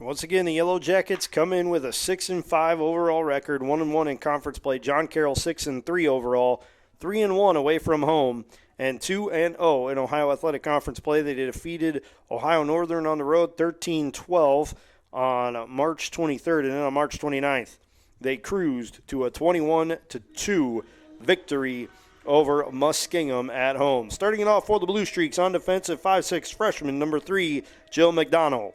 Once again, the Yellow Jackets come in with a 6-5 overall record, 1-1 in conference play. John Carroll 6-3 overall, 3-1 away from home, and 2-0 in Ohio Athletic Conference play. They defeated Ohio Northern on the road 13-12 on March 23rd, and then on March 29th, they cruised to a 21-2 victory over Muskingum at home. Starting it off for the Blue Streaks on defense at 5'6" freshman number 3, Jill McDonald.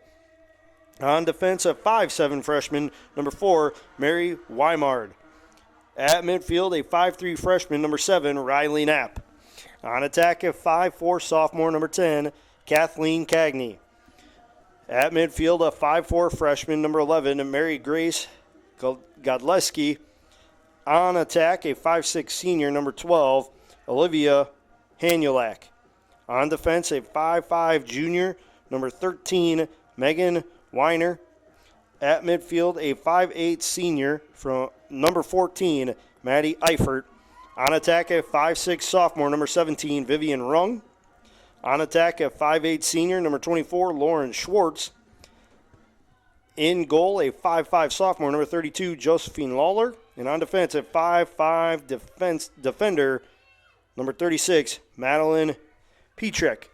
On defense at 5'7" freshman number 4, Mary Weimard. At midfield, a 5'3" freshman number 7, Riley Knapp. On attack at 5'4" sophomore number 10, Kathleen Cagney. At midfield, a 5'4" freshman number 11, Mary Grace Godleski. On attack, a 5'6" senior number 12, Olivia Hanulak. On defense, a 5'5" junior number 13, Megan Weiner. At midfield, a 5'8" senior from number 14, Maddie Eifert. On attack, a 5'6" sophomore, number 17, Vivian Rung. On attack, a 5'8" senior, number 24, Lauren Schwartz. In goal, a 5'5" sophomore, number 32, Josephine Lawler. And on defense, a 5'5" defender, number 36, Madeline Petrick.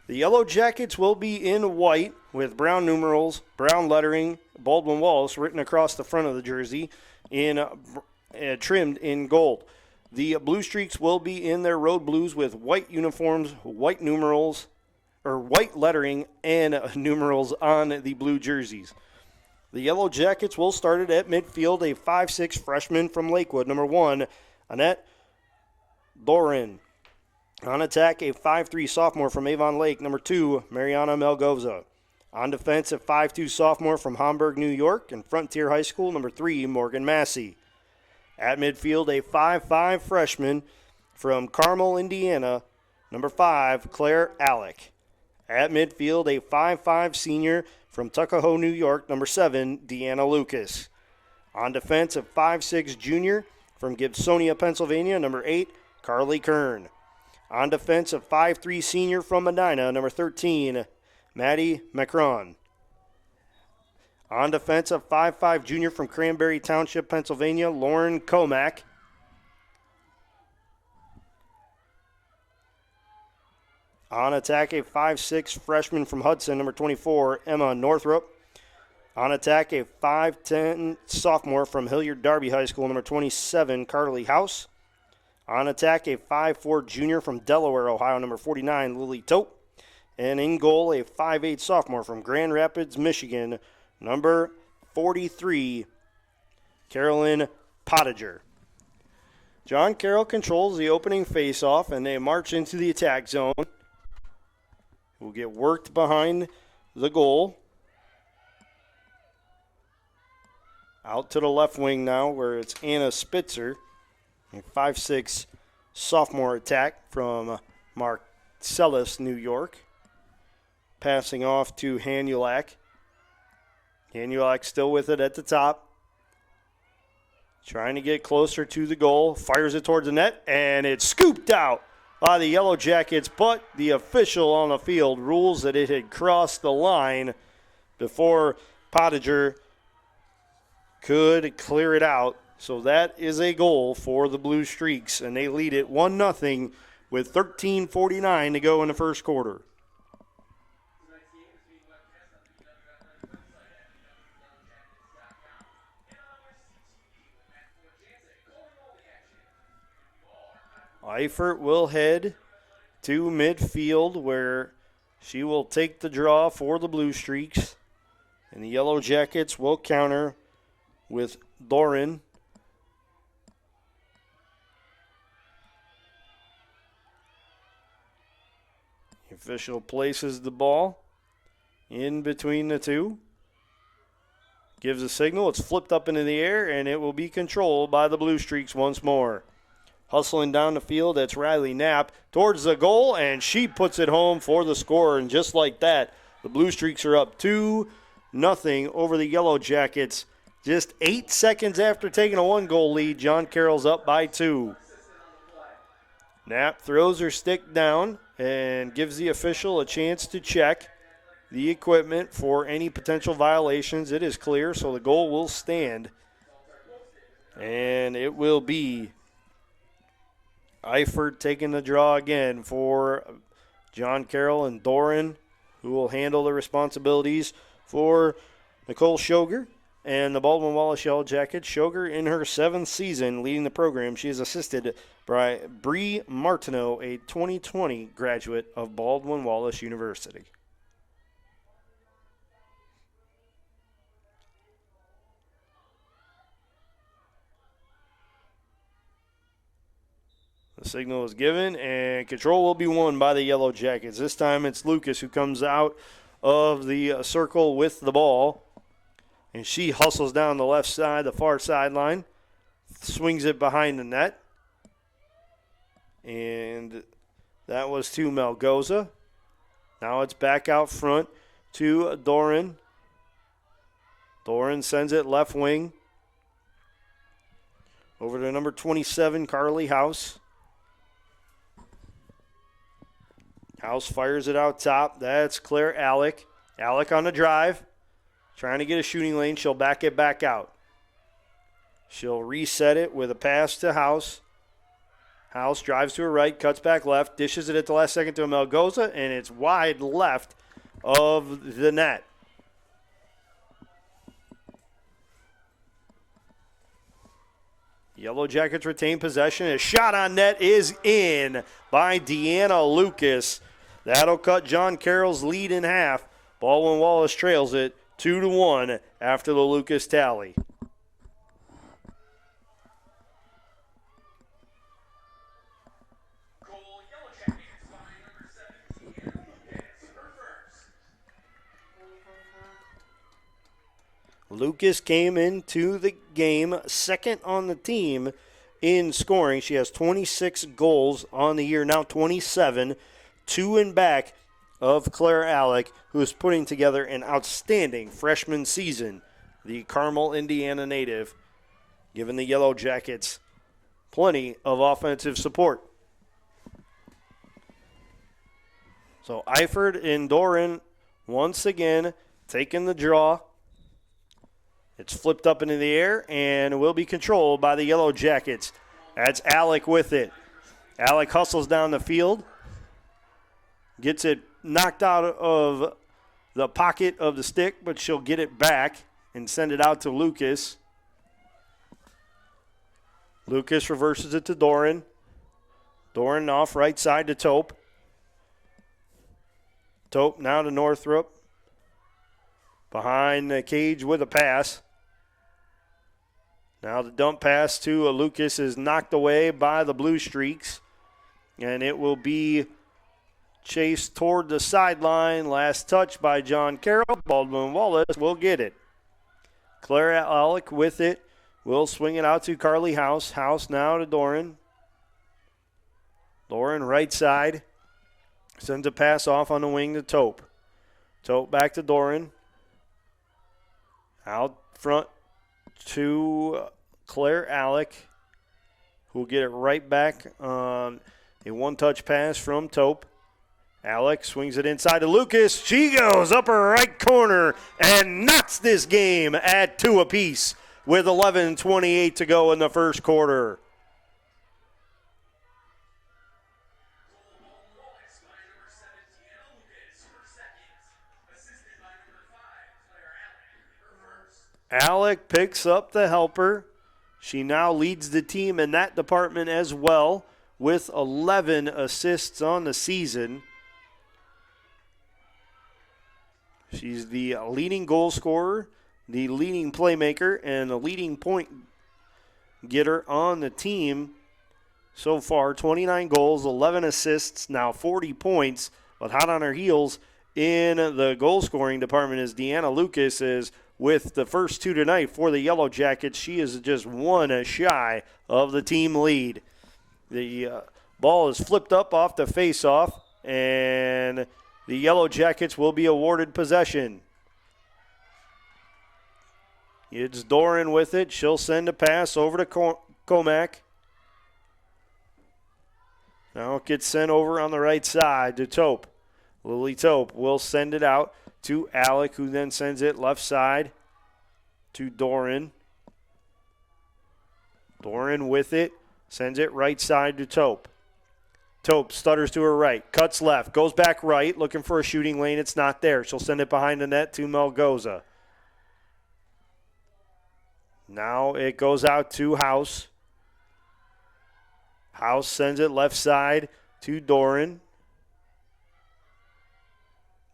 The Yellow Jackets will be in white with brown numerals, brown lettering, Baldwin Wallace written across the front of the jersey, trimmed in gold. The Blue Streaks will be in their road blues with white uniforms, white numerals, or white lettering and numerals on the blue jerseys. The Yellow Jackets will start it at midfield, a 5'6" freshman from Lakewood, number 1, Annette Doran. On attack, a 5'3" sophomore from Avon Lake, number 2, Mariana Melgoza. On defense, a 5'2" sophomore from Hamburg, New York, and Frontier High School, number 3, Morgan Massey. At midfield, a 5'5" freshman from Carmel, Indiana, number 5, Claire Alec. At midfield, a 5'5" senior from Tuckahoe, New York, number 7, Deanna Lucas. On defense, a 5'6" junior from Gibsonia, Pennsylvania, number 8, Carly Kern. On defense, a 5'3" senior from Medina, number 13, Maddie Macron. On defense, a 5'5" junior from Cranberry Township, Pennsylvania, Lauren Comack. On attack, a 5'6" freshman from Hudson, number 24, Emma Northrup. On attack, a 5'10" sophomore from Hilliard Darby High School, number 27, Carly House. On attack, a 5'4" junior from Delaware, Ohio, number 49, Lily Tote. And in goal, a 5'8" sophomore from Grand Rapids, Michigan, number 43, Carolyn Pottinger. John Carroll controls the opening faceoff, and they march into the attack zone. Will get worked behind the goal. Out to the left wing now, where it's Anna Spitzer. A 5'6" sophomore attack from Marcellus, New York. Passing off to Hanulak. Hanulak still with it at the top. Trying to get closer to the goal. Fires it towards the net, and it's scooped out by the Yellow Jackets, but the official on the field rules that it had crossed the line before Pottinger could clear it out. So that is a goal for the Blue Streaks, and they lead it 1-0 with 13:49 to go in the first quarter. Eifert will head to midfield where she will take the draw for the Blue Streaks. And the Yellow Jackets will counter with Doran. The official places the ball in between the two. Gives a signal. It's flipped up into the air, and it will be controlled by the Blue Streaks once more. Hustling down the field, that's Riley Knapp towards the goal, and she puts it home for the score. And just like that, the Blue Streaks are up 2-0 over the Yellow Jackets. Just 8 seconds after taking a 1-goal lead, John Carroll's up by 2. Knapp throws her stick down and gives the official a chance to check. the equipment for any potential violations. It is clear, so the goal will stand. And it will be Eifert taking the draw again for John Carroll and Doran, who will handle the responsibilities for Nicole Shoger and the Baldwin Wallace Yellow Jackets. Shoger in her 7th season leading the program. She is assisted by Bree Martineau, a 2020 graduate of Baldwin Wallace University. The signal is given, and control will be won by the Yellow Jackets. This time it's Lucas who comes out of the circle with the ball, and she hustles down the left side, the far sideline, swings it behind the net, and that was to Malgoza. Now it's back out front to Doran. Doran sends it left wing over to number 27, Carly House. House fires it out top. That's Claire Alec. Alec on the drive. Trying to get a shooting lane. She'll back it back out. She'll reset it with a pass to House. House drives to her right, cuts back left, dishes it at the last second to Malgoza, and it's wide left of the net. Yellow Jackets retain possession. A shot on net is in by Deanna Lucas. That'll cut John Carroll's lead in half. Baldwin Wallace trails it 2-1 after the Lucas tally. Lucas came into the game second on the team in scoring. She has 26 goals on the year, now 27, 2 in back of Claire Alec, who is putting together an outstanding freshman season. The Carmel, Indiana native, giving the Yellow Jackets plenty of offensive support. So Eifert and Doran once again taking the draw. It's flipped up into the air and will be controlled by the Yellow Jackets. That's Alec with it. Alec hustles down the field. Gets it knocked out of the pocket of the stick, but she'll get it back and send it out to Lucas. Lucas reverses it to Doran. Doran off right side to Tope. Tope now to Northrup. Behind the cage with a pass. Now the dump pass to Lucas is knocked away by the Blue Streaks. And it will be chased toward the sideline. Last touch by John Carroll. Baldwin Wallace will get it. Claire Alec with it. Will swing it out to Carly House. House now to Doran. Doran right side. Sends a pass off on the wing to Tope. Tope back to Doran. Out front to Claire Alec, who will get it right back on a one-touch pass from Tope. Alec swings it inside to Lucas. She goes upper right corner and knocks this game at 2 apiece with 11:28 to go in the first quarter. Alec picks up the helper. She now leads the team in that department as well with 11 assists on the season. She's the leading goal scorer, the leading playmaker, and the leading point getter on the team so far. 29 goals, 11 assists, now 40 points, but hot on her heels in the goal scoring department is Deanna Lucas is with the first 2 tonight for the Yellow Jackets. She is just 1 shy of the team lead. The ball is flipped up off the faceoff, and the Yellow Jackets will be awarded possession. It's Doran with it. She'll send a pass over to Comac. Now it gets sent over on the right side to Tope. Lily Tope will send it out to Alec, who then sends it left side to Doran. Doran with it, sends it right side to Tope. Tope stutters to her right, cuts left, goes back right, looking for a shooting lane. It's not there. She'll send it behind the net to Melgoza. Now it goes out to House. House sends it left side to Doran.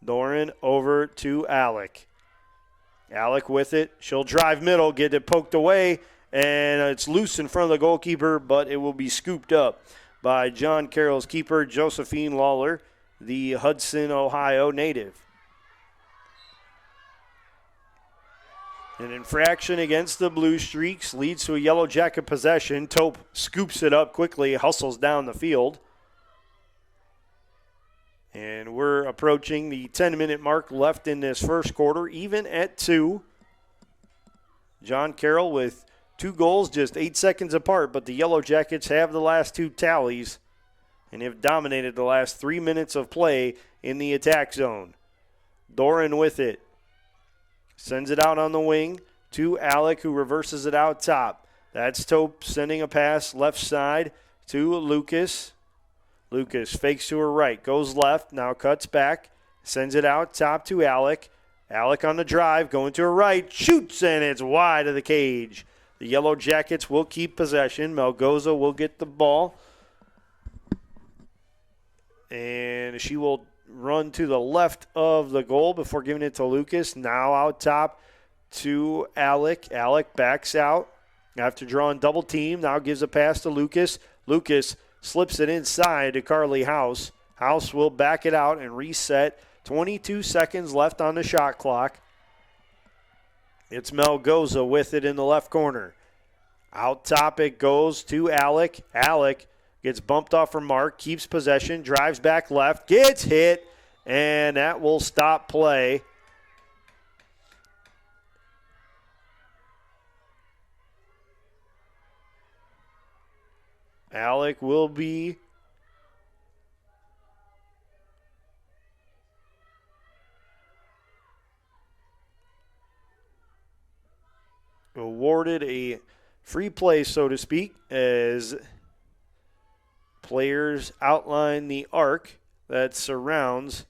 Doran over to Alec. Alec with it. She'll drive middle, get it poked away, and it's loose in front of the goalkeeper, but it will be scooped up by John Carroll's keeper, Josephine Lawler, the Hudson, Ohio native. An infraction against the Blue Streaks leads to a Yellow Jacket possession. Tope scoops it up quickly, hustles down the field. And we're approaching the 10-minute mark left in this first quarter, even at 2. John Carroll with 2 goals just 8 seconds apart, but the Yellow Jackets have the last 2 tallies and have dominated the last 3 minutes of play in the attack zone. Doran with it. Sends it out on the wing to Alec, who reverses it out top. That's Tope sending a pass left side to Lucas. Lucas fakes to her right, goes left, now cuts back, sends it out top to Alec. Alec on the drive, going to her right, shoots, and it's wide of the cage. The Yellow Jackets will keep possession. Melgoza will get the ball. And she will run to the left of the goal before giving it to Lucas. Now out top to Alec. Alec backs out after drawing double team. Now gives a pass to Lucas. Lucas slips it inside to Carly House. House will back it out and reset. 22 seconds left on the shot clock. It's Melgoza with it in the left corner. Out top it goes to Alec. Alec gets bumped off her mark, keeps possession, drives back left, gets hit, and that will stop play. Alec will be awarded a free play, so to speak, as players outline the arc that surrounds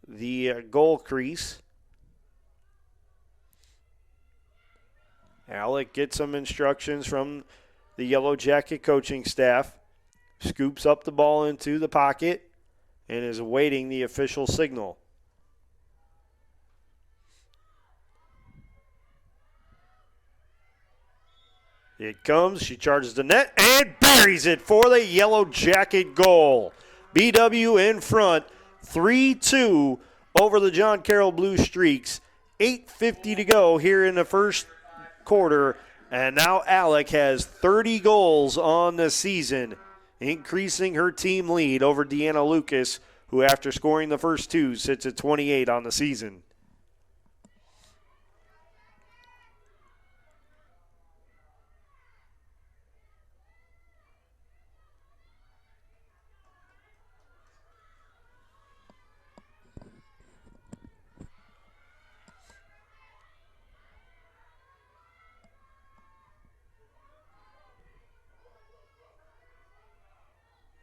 the goal crease. Alec gets some instructions from the Yellow Jacket coaching staff, scoops up the ball into the pocket, and is awaiting the official signal. It comes, she charges the net, and buries it for the Yellow Jacket goal. BW in front, 3-2 over the John Carroll Blue Streaks. 8:50 to go here in the first quarter, and now Alec has 30 goals on the season, increasing her team lead over Deanna Lucas, who after scoring the first 2 sits at 28 on the season.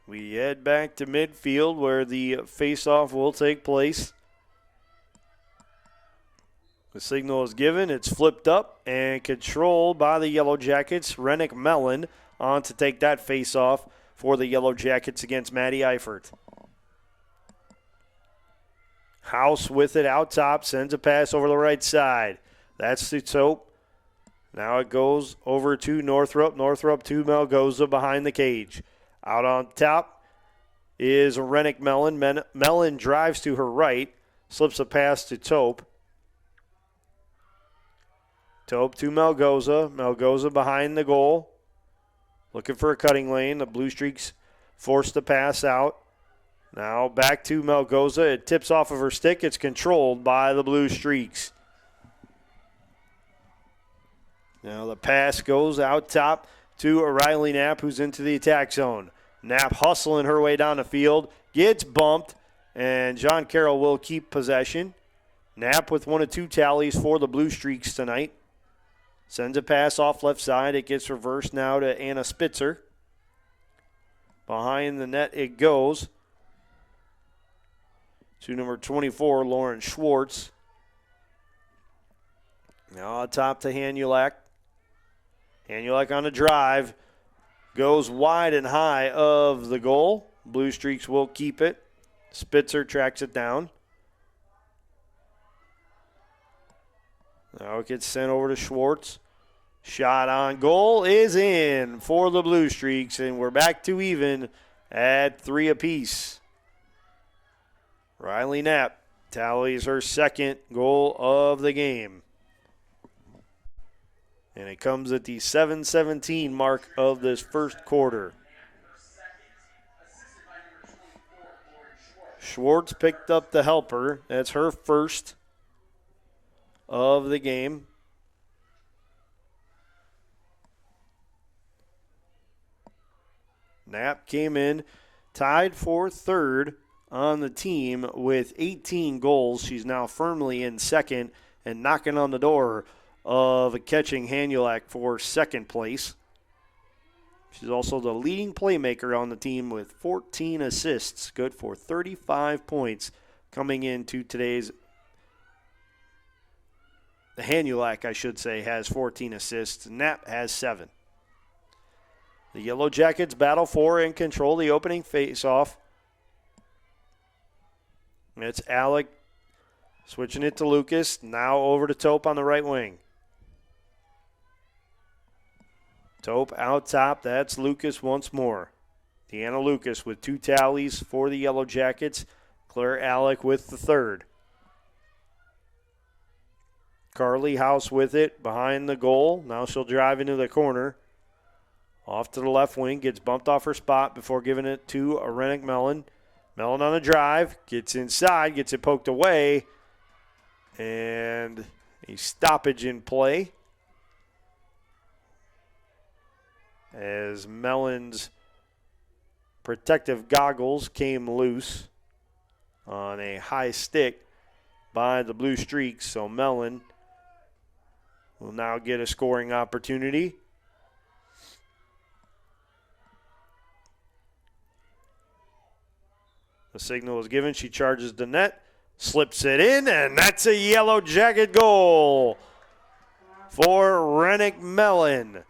We head back to midfield where the faceoff will take place. The signal is given. It's flipped up and controlled by the Yellow Jackets. Rennick Mellon on to take that faceoff for the Yellow Jackets against Maddie Eifert. House with it out top, sends a pass over the right side. That's to Tope. Now it goes over to Northrup. Northrup to Melgoza behind the cage. Out on top is Rennick Mellon. Mellon drives to her right, slips a pass to Tope. Tope to Melgoza. Melgoza behind the goal, looking for a cutting lane. The Blue Streaks forced the pass out. Now back to Melgoza. It tips off of her stick. It's controlled by the Blue Streaks. Now the pass goes out top to O'Reilly Knapp, who's into the attack zone. Knapp hustling her way down the field, gets bumped, and John Carroll will keep possession. Knapp with 1 of 2 tallies for the Blue Streaks tonight. Sends a pass off left side. It gets reversed now to Anna Spitzer. Behind the net it goes to number 24, Lauren Schwartz. Now top to Hanulak. Hanulak on a drive. Goes wide and high of the goal. Blue Streaks will keep it. Spitzer tracks it down. Now it gets sent over to Schwartz. Shot on goal is in for the Blue Streaks, and we're back to even at 3 apiece. Riley Knapp tallies her second goal of the game. And it comes at the 7:17 mark of this first quarter. Schwartz picked up the helper. That's her first of the game. Knapp came in, tied for third on the team with 18 goals. She's now firmly in second and knocking on the door of catching Hanulak for second place. She's also the leading playmaker on the team with 14 assists, good for 35 points coming into today's. Hanulak, I should say, has 14 assists. Knapp has 7. The Yellow Jackets battle for and control the opening faceoff. It's Alec switching it to Lucas. Now over to Tope on the right wing. Tope out top. That's Lucas once more. Deanna Lucas with 2 tallies for the Yellow Jackets. Claire Alec with the third. Carly House with it behind the goal. Now she'll drive into the corner. Off to the left wing. Gets bumped off her spot before giving it to Arenik Mellon. Mellon on a drive. Gets inside. Gets it poked away. And a stoppage in play. As Mellon's protective goggles came loose on a high stick by the Blue Streaks. So Mellon will now get a scoring opportunity. The signal is given. She charges the net, slips it in, and that's a Yellow Jacket goal for Arenik Mellon.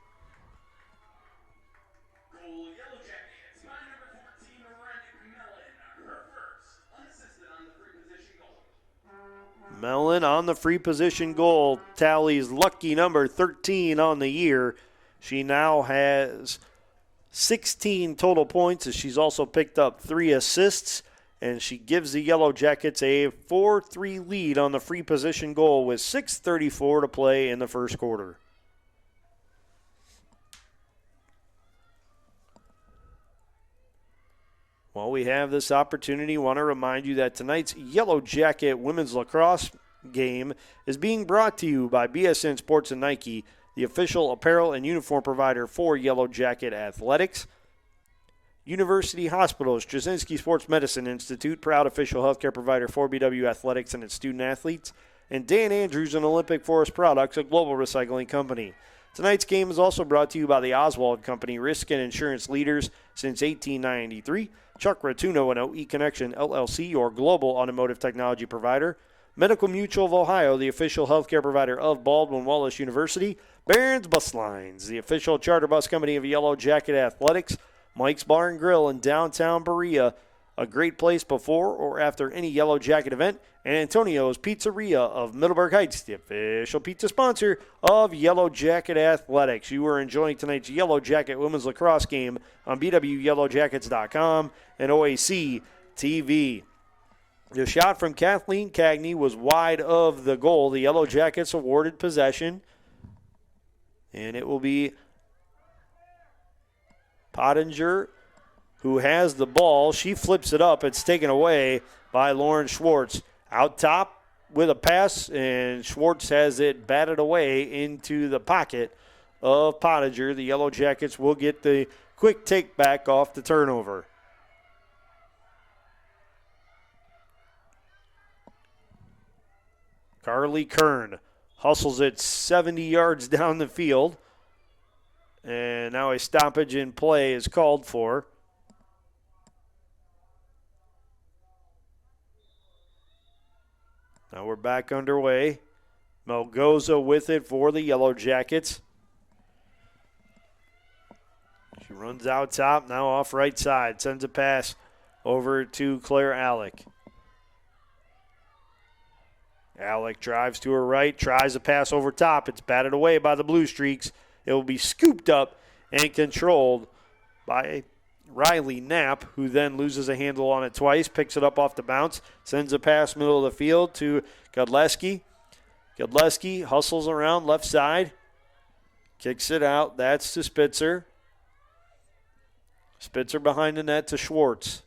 Mellon on the free position goal tallies lucky number 13 on the year. She now has 16 total points as she's also picked up 3 assists, and she gives the Yellow Jackets a 4-3 lead on the free position goal with 6:34 to play in the first quarter. While we have this opportunity, I want to remind you that tonight's Yellow Jacket women's lacrosse game is being brought to you by BSN Sports and Nike, the official apparel and uniform provider for Yellow Jacket Athletics. University Hospitals, Jasinski Sports Medicine Institute, proud official healthcare provider for BW Athletics and its student athletes. And Dan Andrews and Olympic Forest Products, a global recycling company. Tonight's game is also brought to you by the Oswald Company, risk and insurance leaders since 1893. Chuck Ratuno and OE Connection, LLC, your global automotive technology provider. Medical Mutual of Ohio, the official healthcare provider of Baldwin Wallace University. Barron's Bus Lines, the official charter bus company of Yellow Jacket Athletics. Mike's Bar and Grill in downtown Berea, a great place before or after any Yellow Jacket event. And Antonio's Pizzeria of Middleburg Heights, the official pizza sponsor of Yellow Jacket Athletics. You are enjoying tonight's Yellow Jacket women's lacrosse game on BWYellowJackets.com and OAC TV. The shot from Kathleen Cagney was wide of the goal. The Yellow Jackets awarded possession. And it will be Pottinger who has the ball. She flips it up. It's taken away by Lauren Schwartz. Out top with a pass, and Schwartz has it batted away into the pocket of Pottinger. The Yellow Jackets will get the quick take back off the turnover. Carly Kern hustles it 70 yards down the field. And now a stoppage in play is called for. Now we're back underway. Melgoza with it for the Yellow Jackets. She runs out top, now off right side. Sends a pass over to Claire Alec. Alec drives to her right, tries a pass over top. It's batted away by the Blue Streaks. It will be scooped up and controlled by Riley Knapp, who then loses a handle on it twice, picks it up off the bounce, sends a pass middle of the field to Godleski. Godleski hustles around left side, kicks it out. That's to Spitzer. Spitzer behind the net to Schwartz.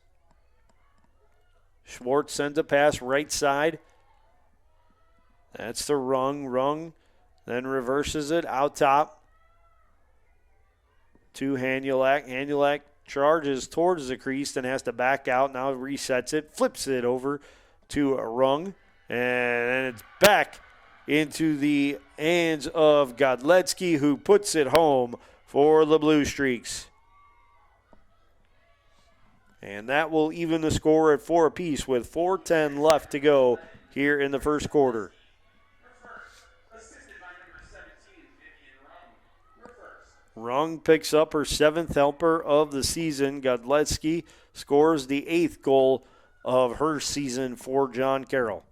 Schwartz sends a pass right side. That's to Rung. Rung then reverses it out top to Hanulak. Hanulak charges towards the crease and has to back out. Now resets it, flips it over to Rung, and it's back into the hands of Godletsky, who puts it home for the Blue Streaks. And that will even the score at 4 apiece with 4:10 left to go here in the first quarter. Rung picks up her 7th helper of the season. Godletsky scores the 8th goal of her season for John Carroll.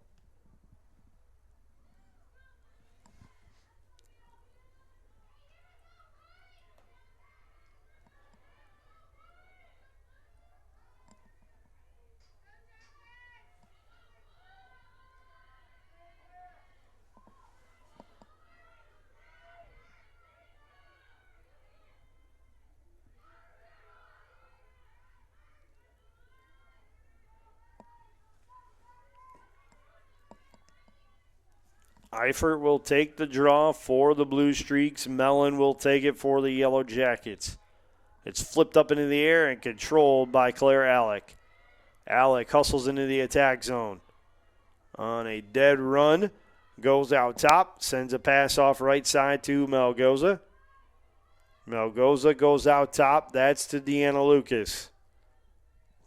Eifert will take the draw for the Blue Streaks. Mellon will take it for the Yellow Jackets. It's flipped up into the air and controlled by Claire Alec. Alec hustles into the attack zone. On a dead run, goes out top, sends a pass off right side to Melgoza. Melgoza goes out top. That's to Deanna Lucas.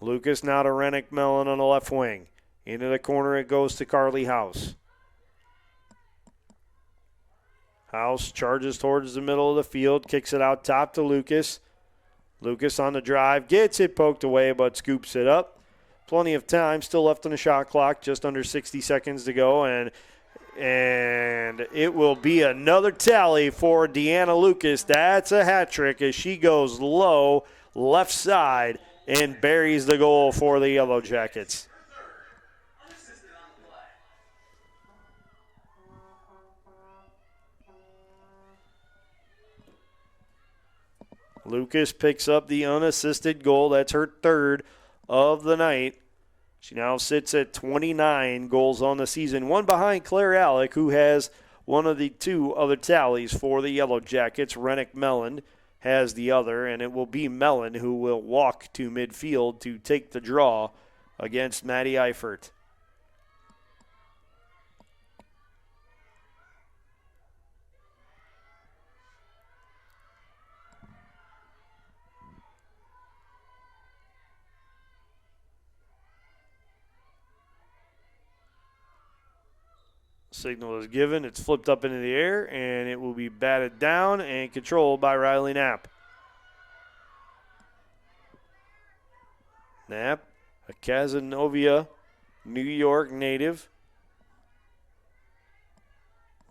Lucas now to Rennick Mellon on the left wing. Into the corner it goes to Carly House. House charges towards the middle of the field, kicks it out top to Lucas. Lucas on the drive, gets it poked away, but scoops it up. Plenty of time still left on the shot clock, just under 60 seconds to go, and it will be another tally for Deanna Lucas. That's a hat trick as she goes low, left side, and buries the goal for the Yellow Jackets. Lucas picks up the unassisted goal. That's her 3rd of the night. She now sits at 29 goals on the season, one behind Claire Alec, who has one of the 2 other tallies for the Yellow Jackets. Rennick Mellon has the other, and it will be Mellon who will walk to midfield to take the draw against Maddie Eifert. Signal is given. It's flipped up into the air, and it will be batted down and controlled by Riley Knapp. Knapp, a Cazenovia, New York native.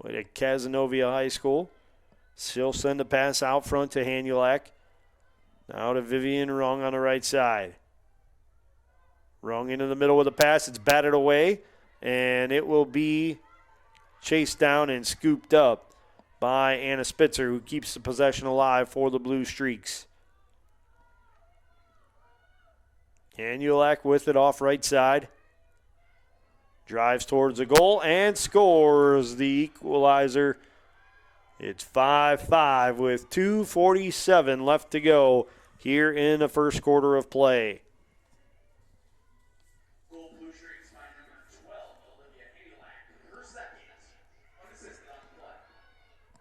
Went at Cazenovia High School. She'll send a pass out front to Hanulak. Now to Vivian Rung on the right side. Rung into the middle with a pass. It's batted away, and it will be chased down and scooped up by Anna Spitzer, who keeps the possession alive for the Blue Streaks. Hanulak with it off right side. Drives towards the goal and scores the equalizer. It's 5-5 with 2:47 left to go here in the first quarter of play.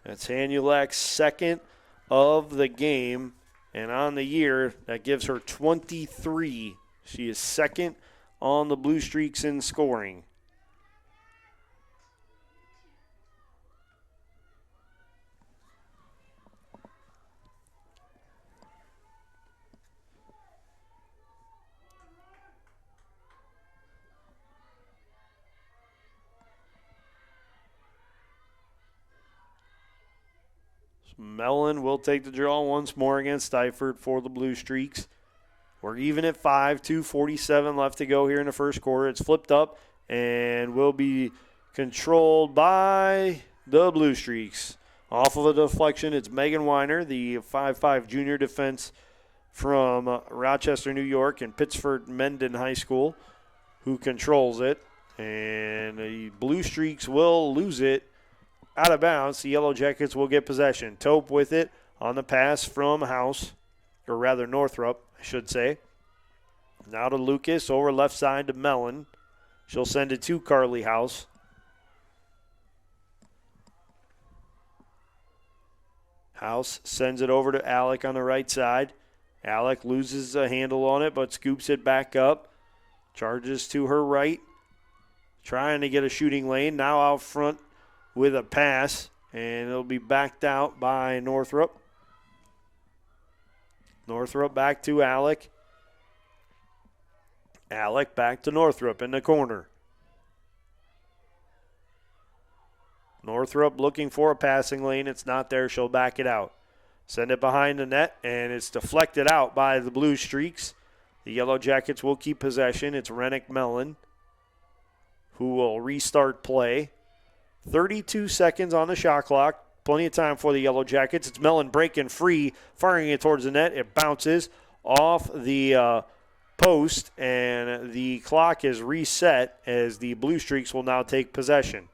That's Hanulak's second of the game. And on the year, that gives her 23. She is second on the Blue Streaks in scoring. Mellon will take the draw once more against Eifert for the Blue Streaks. We're even at 5, 2:47 left to go here in the first quarter. It's flipped up and will be controlled by the Blue Streaks. Off of a deflection, it's Megan Weiner, the 5'5 junior defense from Rochester, New York, and Pittsford Mendon High School, who controls it. And the Blue Streaks will lose it out of bounds. The Yellow Jackets will get possession. Tope with it on the pass from House, or rather Northrup, I should say. Now to Lucas, over left side to Mellon. She'll send it to Carly House. House sends it over to Alec on the right side. Alec loses a handle on it, but scoops it back up. Charges to her right. Trying to get a shooting lane. Now out front with a pass, and it'll be backed out by Northrup. Northrup back to Alec. Alec back to Northrup in the corner. Northrup looking for a passing lane. It's not there. She'll back it out. Send it behind the net, and it's deflected out by the Blue Streaks. The Yellow Jackets will keep possession. It's Rennick Mellon who will restart play. 32 seconds on the shot clock. Plenty of time for the Yellow Jackets. It's Mellon breaking free, firing it towards the net. It bounces off the post, and the clock is reset as the Blue Streaks will now take possession.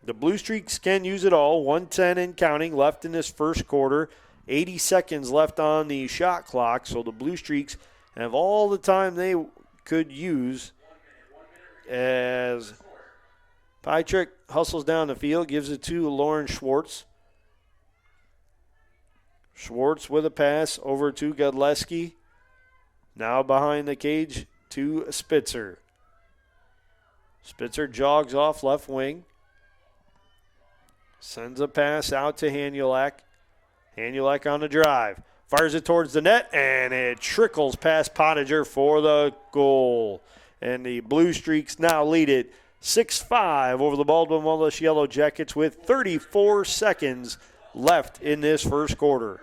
The Blue Streaks can use it all. 1:10 and counting left in this first quarter. 80 seconds left on the shot clock, so the Blue Streaks have all the time they could use as Pytrick hustles down the field, gives it to Lauren Schwartz. Schwartz with a pass over to Godleski. Now behind the cage to Spitzer. Spitzer jogs off left wing. Sends a pass out to Hanulak. Hanulak on the drive. Fires it towards the net, and it trickles past Pottinger for the goal. And the Blue Streaks now lead it 6-5 over the Baldwin Wallace Yellow Jackets with 34 seconds left in this first quarter.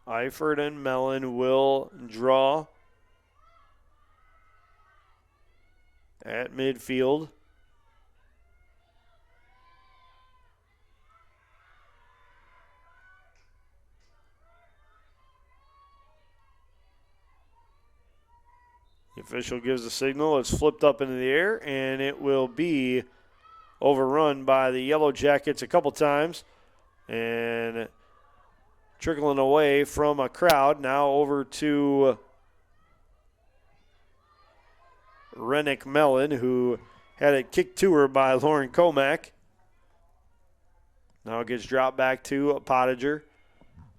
Eifert and Mellon will draw at midfield. The official gives the signal. It's flipped up into the air, and it will be overrun by the Yellow Jackets a couple times. And trickling away from a crowd. Now over to Rennick Mellon, who had it kicked to her by Lauren Comack. Now it gets dropped back to Pottinger.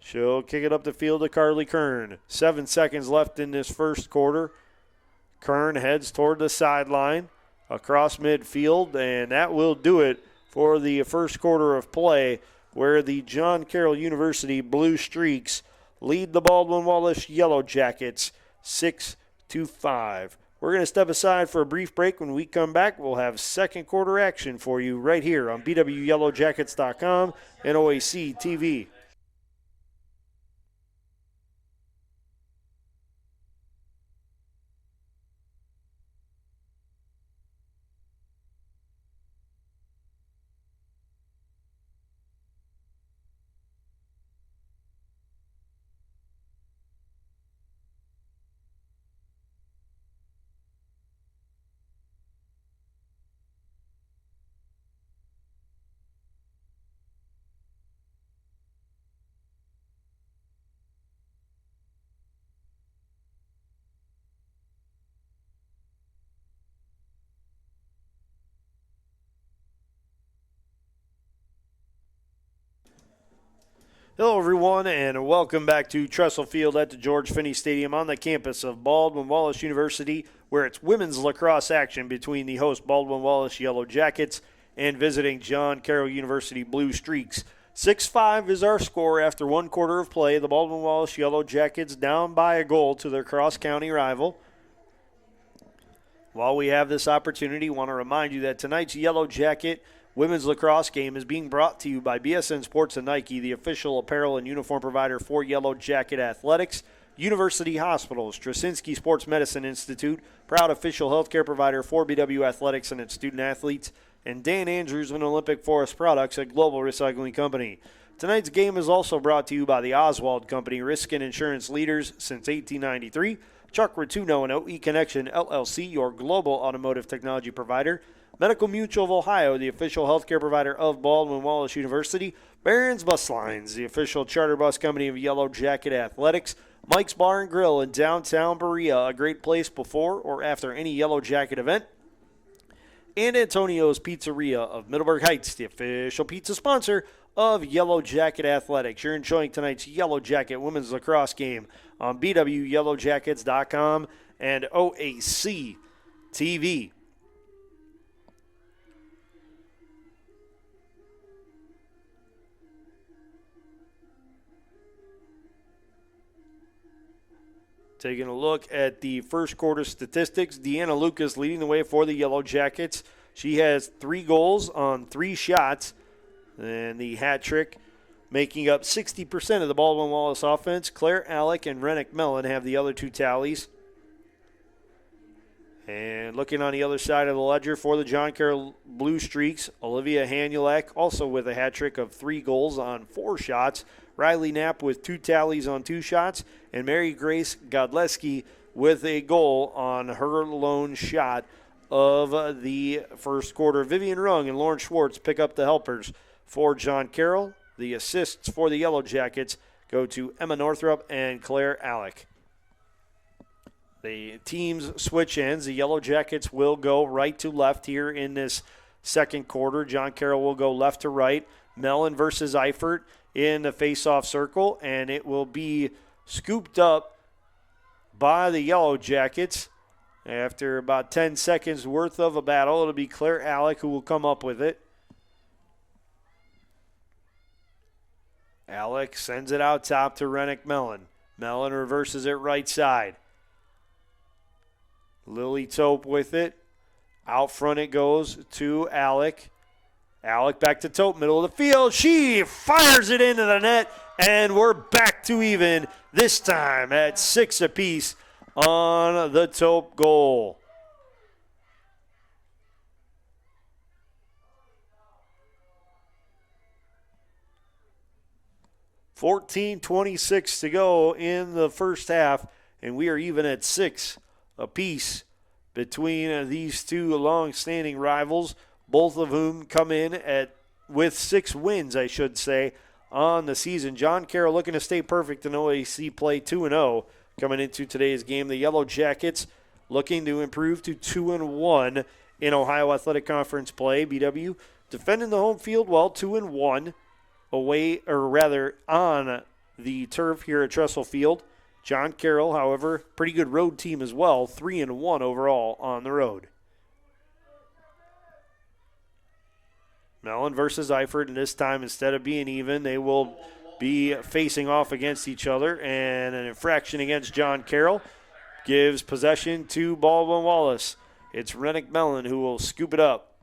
She'll kick it up the field to Carly Kern. 7 seconds left in this first quarter. Kern heads toward the sideline across midfield, and that will do it for the first quarter of play, where the John Carroll University Blue Streaks lead the Baldwin Wallace Yellow Jackets 6-5. We're going to step aside for a brief break. When we come back, we'll have second quarter action for you right here on BWYellowJackets.com and OAC TV. Hello, everyone, and welcome back to Tressel Field at the George Finnie Stadium on the campus of Baldwin Wallace University, where it's women's lacrosse action between the host Baldwin Wallace Yellow Jackets and visiting John Carroll University Blue Streaks. 6-5 is our score after one quarter of play. The Baldwin Wallace Yellow Jackets down by a goal to their cross-county rival. While we have this opportunity, I want to remind you that tonight's Yellow Jacket women's lacrosse game is being brought to you by BSN Sports and Nike, the official apparel and uniform provider for Yellow Jacket Athletics. University Hospitals, Straczynski Sports Medicine Institute, proud official healthcare provider for BW Athletics and its student athletes. And Dan Andrews of Olympic Forest Products, a global recycling company. Tonight's game is also brought to you by the Oswald Company, risk and insurance leaders since 1893. Chuck Rotuno and OE Connection, LLC, your global automotive technology provider. Medical Mutual of Ohio, the official healthcare provider of Baldwin Wallace University. Barron's Bus Lines, the official charter bus company of Yellow Jacket Athletics. Mike's Bar and Grill in downtown Berea, a great place before or after any Yellow Jacket event. And Antonio's Pizzeria of Middleburg Heights, the official pizza sponsor of Yellow Jacket Athletics. You're enjoying tonight's Yellow Jacket women's lacrosse game on BWYellowJackets.com and OAC TV. Taking a look at the first quarter statistics, Deanna Lucas leading the way for the Yellow Jackets. She has 3 goals on 3 shots, and the hat trick making up 60% of the Baldwin Wallace offense. Claire Alec and Rennick Mellon have the other 2 tallies. And looking on the other side of the ledger for the John Carroll Blue Streaks, Olivia Hanulak also with a hat trick of 3 goals on 4 shots. Riley Knapp with 2 tallies on 2 shots, and Mary Grace Godleski with a goal on her lone shot of the first quarter. Vivian Rung and Lauren Schwartz pick up the helpers for John Carroll. The assists for the Yellow Jackets go to Emma Northrup and Claire Alec. The teams switch ends. The Yellow Jackets will go right to left here in this second quarter. John Carroll will go left to right. Mellon versus Eifert in the face-off circle, and it will be scooped up by the Yellow Jackets. After about 10 seconds worth of a battle, it'll be Claire Alec who will come up with it. Alec sends it out top to Rennick Mellon. Mellon reverses it right side. Lily Tope with it. Out front it goes to Alec. Alec back to Tope, middle of the field. She fires it into the net, and we're back to even, this time at 6 apiece on the Tope goal. $14:26 to go in the first half, and we are even at 6 apiece between these two long-standing rivals, both of whom come in with 6 wins, I should say, on the season. John Carroll looking to stay perfect in OAC play, 2-0 coming into today's game. The Yellow Jackets looking to improve to 2-1 in Ohio Athletic Conference play. BW defending the home field well, 2-1 away, or rather on the turf here at Tressel Field. John Carroll, however, pretty good road team as well, 3-1 overall on the road. Mellon versus Eifert, and this time instead of being even, they will be facing off against each other, and an infraction against John Carroll gives possession to Baldwin Wallace. It's Rennick Mellon who will scoop it up.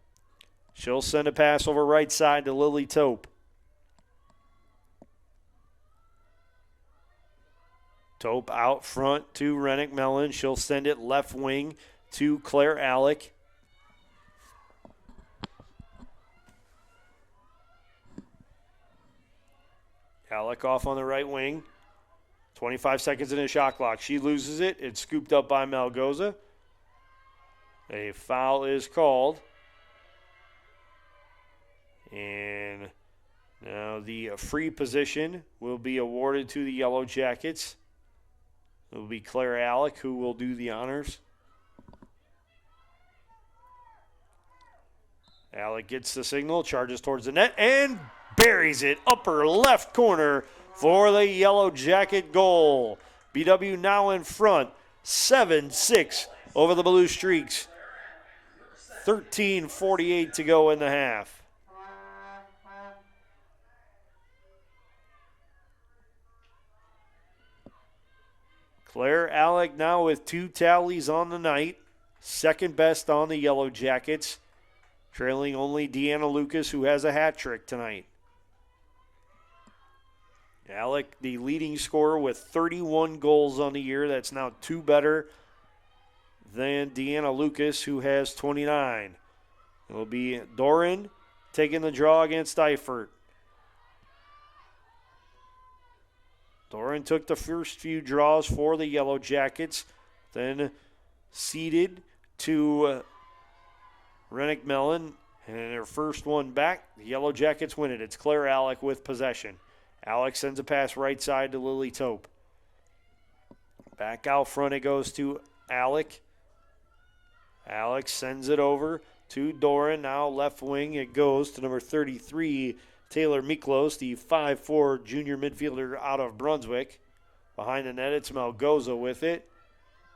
She'll send a pass over right side to Lily Tope. Tope out front to Rennick Mellon. She'll send it left wing to Claire Alec. Alec off on the right wing. 25 seconds in a shot clock. She loses it. It's scooped up by Malgoza. A foul is called. And now the free position will be awarded to the Yellow Jackets. It will be Claire Alec who will do the honors. Alec gets the signal, charges towards the net, and buries it upper left corner for the Yellow Jacket goal. BW now in front, 7-6 over the Blue Streaks. 13:48 to go in the half. Claire Alec now with 2 tallies on the night. Second best on the Yellow Jackets. Trailing only Deanna Lucas, who has a hat trick tonight. Alec, the leading scorer with 31 goals on the year. That's now 2 better than Deanna Lucas, who has 29. It will be Doran taking the draw against Eifert. Doran took the first few draws for the Yellow Jackets, then ceded to Rennick Mellon, and their first one back. The Yellow Jackets win it. It's Claire Alec with possession. Alec sends a pass right side to Lily Tope. Back out front it goes to Alec. Alec sends it over to Doran. Now left wing it goes to number 33, Taylor Miklos, the 5'4" junior midfielder out of Brunswick. Behind the net, it's Malgoza with it.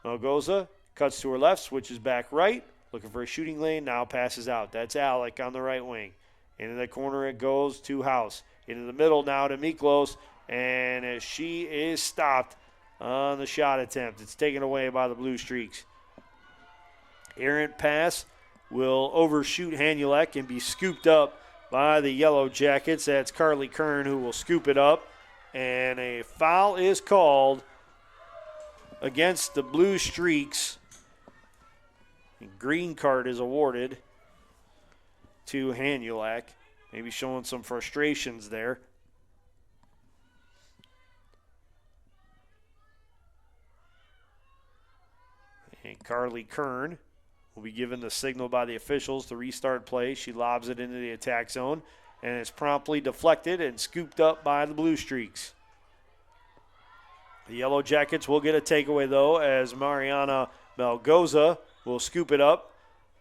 Malgoza cuts to her left, switches back right, looking for a shooting lane, now passes out. That's Alec on the right wing. Into the corner it goes to House. Into the middle now to Miklos, and she is stopped on the shot attempt. It's taken away by the Blue Streaks. Errant pass will overshoot Hanulek and be scooped up by the Yellow Jackets. That's Carly Kern who will scoop it up. And a foul is called against the Blue Streaks. A green card is awarded to Hanulek. Maybe showing some frustrations there. And Carly Kern will be given the signal by the officials to restart play. She lobs it into the attack zone, and it's promptly deflected and scooped up by the Blue Streaks. The Yellow Jackets will get a takeaway, though, as Mariana Malgoza will scoop it up.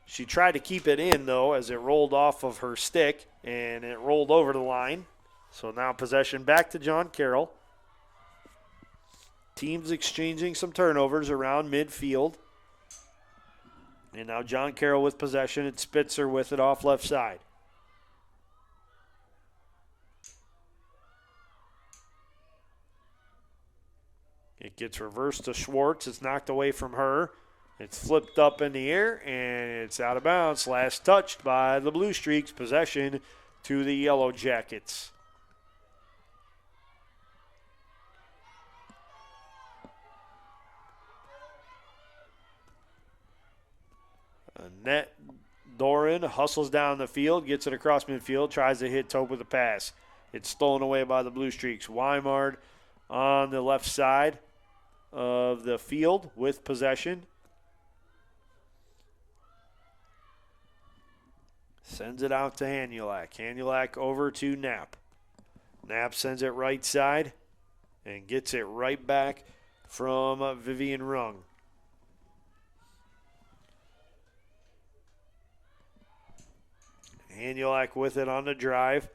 She tried to keep it in, though, as it rolled off of her stick, and it rolled over the line. So now possession back to John Carroll. Teams exchanging some turnovers around midfield. And now John Carroll with possession, and Spitzer with it off left side. It gets reversed to Schwartz. It's knocked away from her. It's flipped up in the air, and it's out of bounds. Last touched by the Blue Streaks. Possession to the Yellow Jackets. Annette Doran hustles down the field, gets it across midfield, tries to hit Tope with a pass. It's stolen away by the Blue Streaks. Weimard on the left side of the field with possession. Sends it out to Hanulak. Hanulak over to Knapp. Knapp sends it right side and gets it right back from Vivian Rung. Hanulak with it on the drive.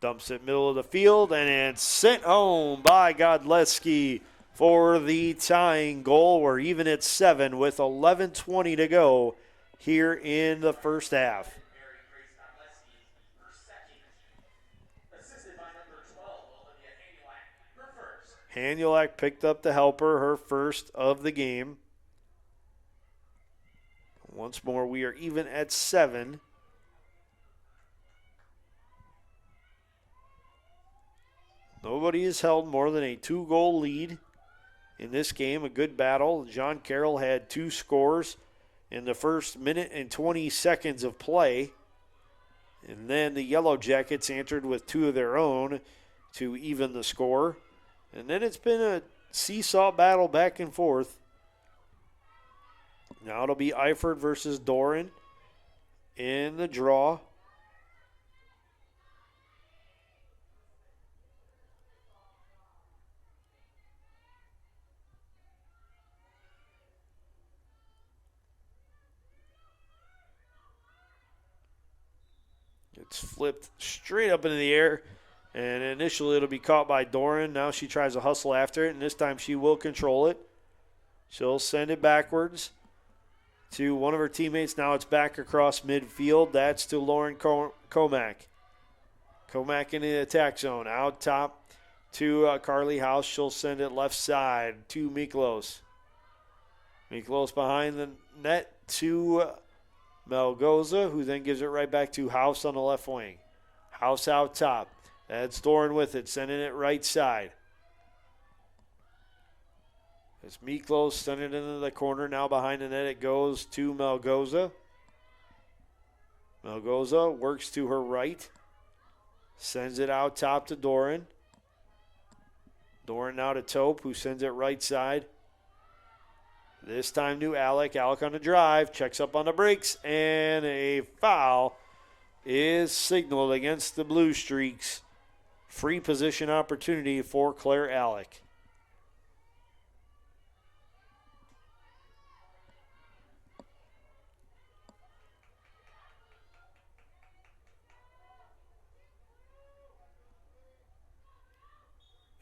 Dumps it middle of the field, and it's sent home by Godleski for the tying goal. We're even at 7 with 11:20 to go here in the first half. Hanulak picked up the helper, her first of the game. Once more, we are even at 7. Nobody has held more than a 2-goal lead in this game. A good battle. John Carroll had 2 scores in the first minute and 20 seconds of play. And then the Yellow Jackets answered with 2 of their own to even the score. And then it's been a seesaw battle back and forth. Now it'll be Eifert versus Doran in the draw. It's flipped straight up into the air. And initially it'll be caught by Doran. Now she tries to hustle after it, and this time she will control it. She'll send it backwards to one of her teammates. Now it's back across midfield. That's to Lauren Comack. Comack in the attack zone. Out top to Carly House. She'll send it left side to Miklos. Miklos behind the net to Melgoza, who then gives it right back to House on the left wing. House out top. That's Doran with it, sending it right side. It's Miklos sending it into the corner. Now behind the net it goes to Melgoza. Melgoza works to her right. Sends it out top to Doran. Doran now to Tope, who sends it right side. This time to Alec. Alec on the drive. Checks up on the brakes. And a foul is signaled against the Blue Streaks. Free position opportunity for Claire Alec.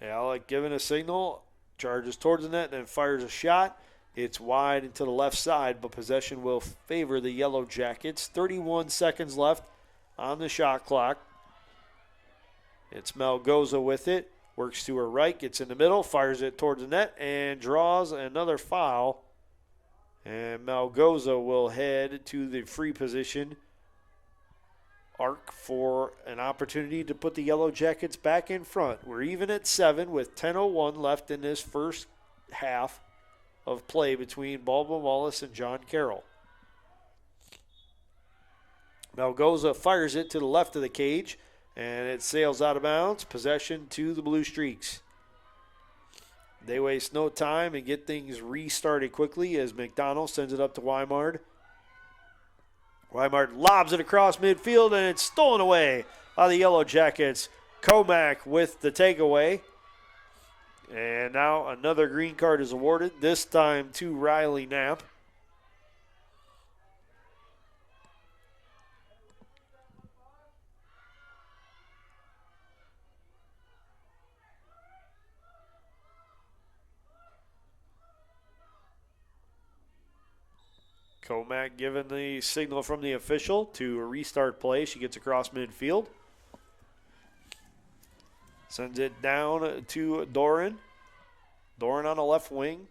Alec giving a signal, charges towards the net, then fires a shot. It's wide and to the left side, but possession will favor the Yellow Jackets. 31 seconds left on the shot clock. It's Melgoza with it. Works to her right, gets in the middle, fires it towards the net, and draws another foul. And Melgoza will head to the free position arc for an opportunity to put the Yellow Jackets back in front. We're even at 7 with 10:01 left in this first half of play between Baldwin Wallace and John Carroll. Melgoza fires it to the left of the cage, and it sails out of bounds. Possession to the Blue Streaks. They waste no time and get things restarted quickly as McDonald sends it up to Weimard. Weimard lobs it across midfield, and it's stolen away by the Yellow Jackets. Comack with the takeaway. And now another green card is awarded, this time to Riley Knapp. Comack given the signal from the official to restart play. She gets across midfield. Sends it down to Doran. Doran on the left wing.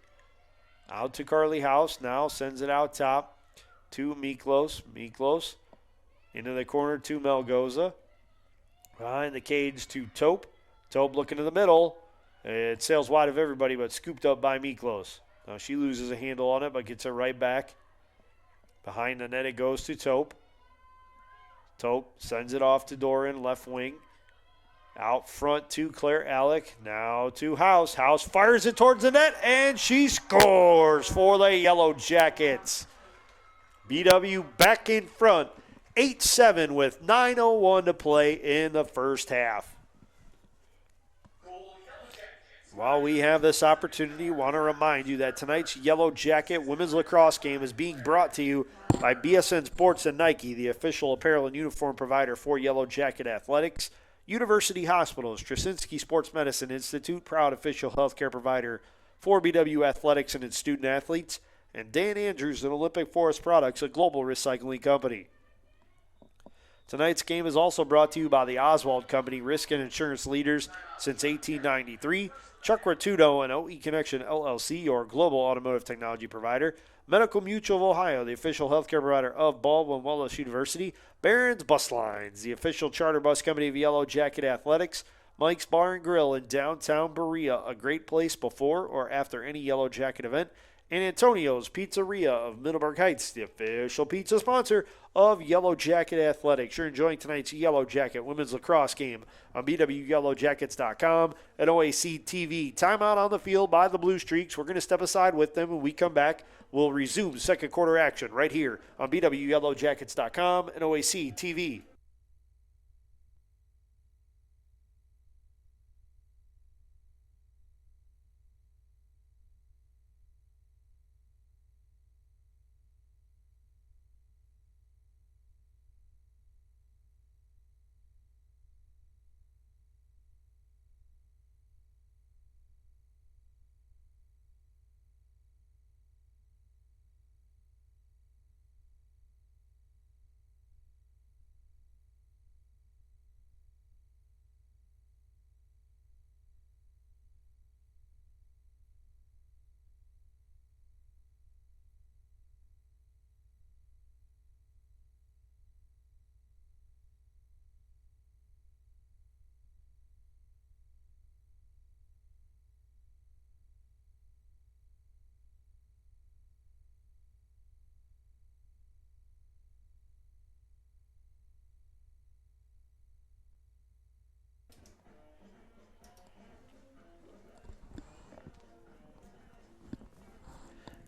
Out to Carly House. Now sends it out top to Miklos. Miklos into the corner to Melgoza. Behind the cage to Tope. Tope looking to the middle. It sails wide of everybody, but scooped up by Miklos. Now she loses a handle on it, but gets it right back. Behind the net it goes to Tope. Tope sends it off to Doran, left wing. Out front to Claire Alec. Now to House. House fires it towards the net, and she scores for the Yellow Jackets. BW back in front. 8-7 with 9:01 to play in the first half. While we have this opportunity, want to remind you that tonight's Yellow Jacket women's lacrosse game is being brought to you by BSN Sports and Nike, the official apparel and uniform provider for Yellow Jacket Athletics. University Hospitals, Straczynski Sports Medicine Institute, proud official healthcare provider for BW Athletics and its student athletes. And Dan Andrews and Olympic Forest Products, a global recycling company. Tonight's game is also brought to you by the Oswald Company, risk and insurance leaders since 1893. Chuck Rotudo and OE Connection LLC, your global automotive technology provider. Medical Mutual of Ohio, the official healthcare provider of Baldwin Wallace University. Barron's Bus Lines, the official charter bus company of Yellow Jacket Athletics. Mike's Bar and Grill in downtown Berea, a great place before or after any Yellow Jacket event. And Antonio's Pizzeria of Middleburg Heights, the official pizza sponsor of Yellow Jacket Athletics. You're enjoying tonight's Yellow Jacket women's lacrosse game on BWYellowJackets.com and OAC TV. Timeout on the field by the Blue Streaks. We're going to step aside with them. When we come back, we'll resume second quarter action right here on BWYellowJackets.com and OAC TV.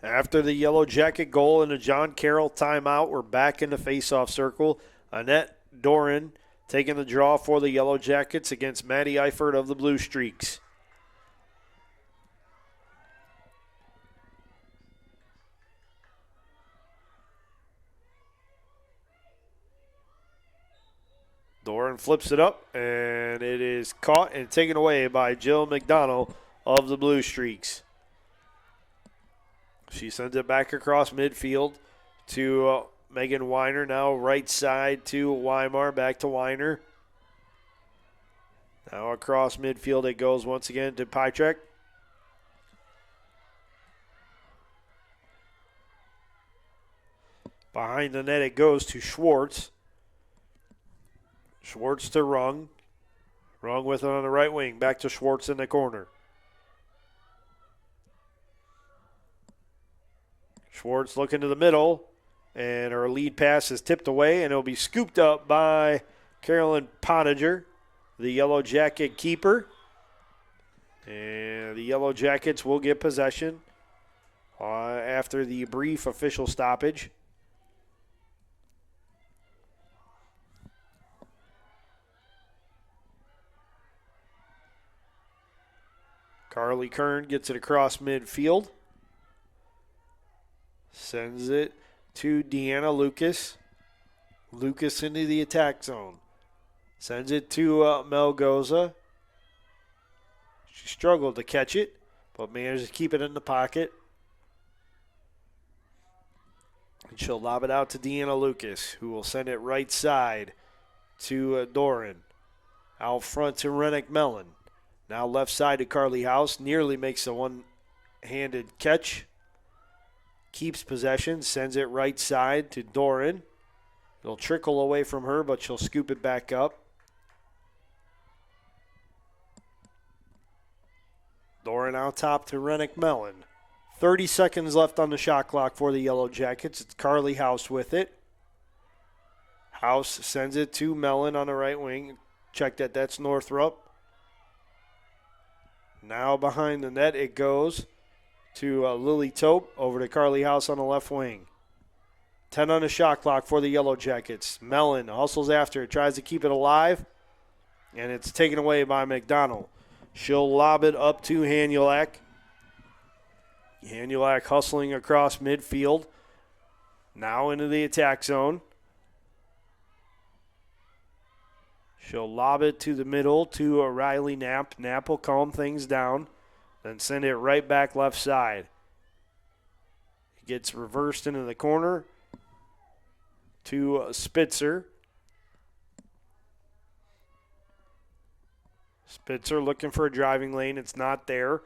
After the Yellow Jacket goal and a John Carroll timeout, we're back in the faceoff circle. Annette Doran taking the draw for the Yellow Jackets against Maddie Eifert of the Blue Streaks. Doran flips it up, and it is caught and taken away by Jill McDonald of the Blue Streaks. She sends it back across midfield to Megan Weiner. Now right side to Weimar. Back to Weiner. Now across midfield it goes once again to Pytrek. Behind the net it goes to Schwartz. Schwartz to Rung. Rung with it on the right wing. Back to Schwartz in the corner. Schwartz looking to the middle, and her lead pass is tipped away, and it'll be scooped up by Carolyn Pottinger, the Yellow Jacket keeper. And the Yellow Jackets will get possession after the brief official stoppage. Carly Kern gets it across midfield. Sends it to Deanna Lucas. Lucas into the attack zone. Sends it to Melgoza. She struggled to catch it, but managed to keep it in the pocket. And she'll lob it out to Deanna Lucas, who will send it right side to Doran. Out front to Rennick Mellon. Now left side to Carly House. Nearly makes a one-handed catch. Keeps possession, sends it right side to Doran. It'll trickle away from her, but she'll scoop it back up. Doran out top to Rennick Mellon. 30 seconds left on the shot clock for the Yellow Jackets. It's Carly House with it. House sends it to Mellon on the right wing. Check that, that's Northrup. Now behind the net it goes to Lily Tope, over to Carly House on the left wing. 10 on the shot clock for the Yellow Jackets. Mellon hustles after, tries to keep it alive, and it's taken away by McDonald. She'll lob it up to Hanulak. Hanulak hustling across midfield. Now into the attack zone. She'll lob it to the middle to Riley Knapp. Knapp will calm things down. Then send it right back left side. It gets reversed into the corner to Spitzer. Spitzer looking for a driving lane. It's not there.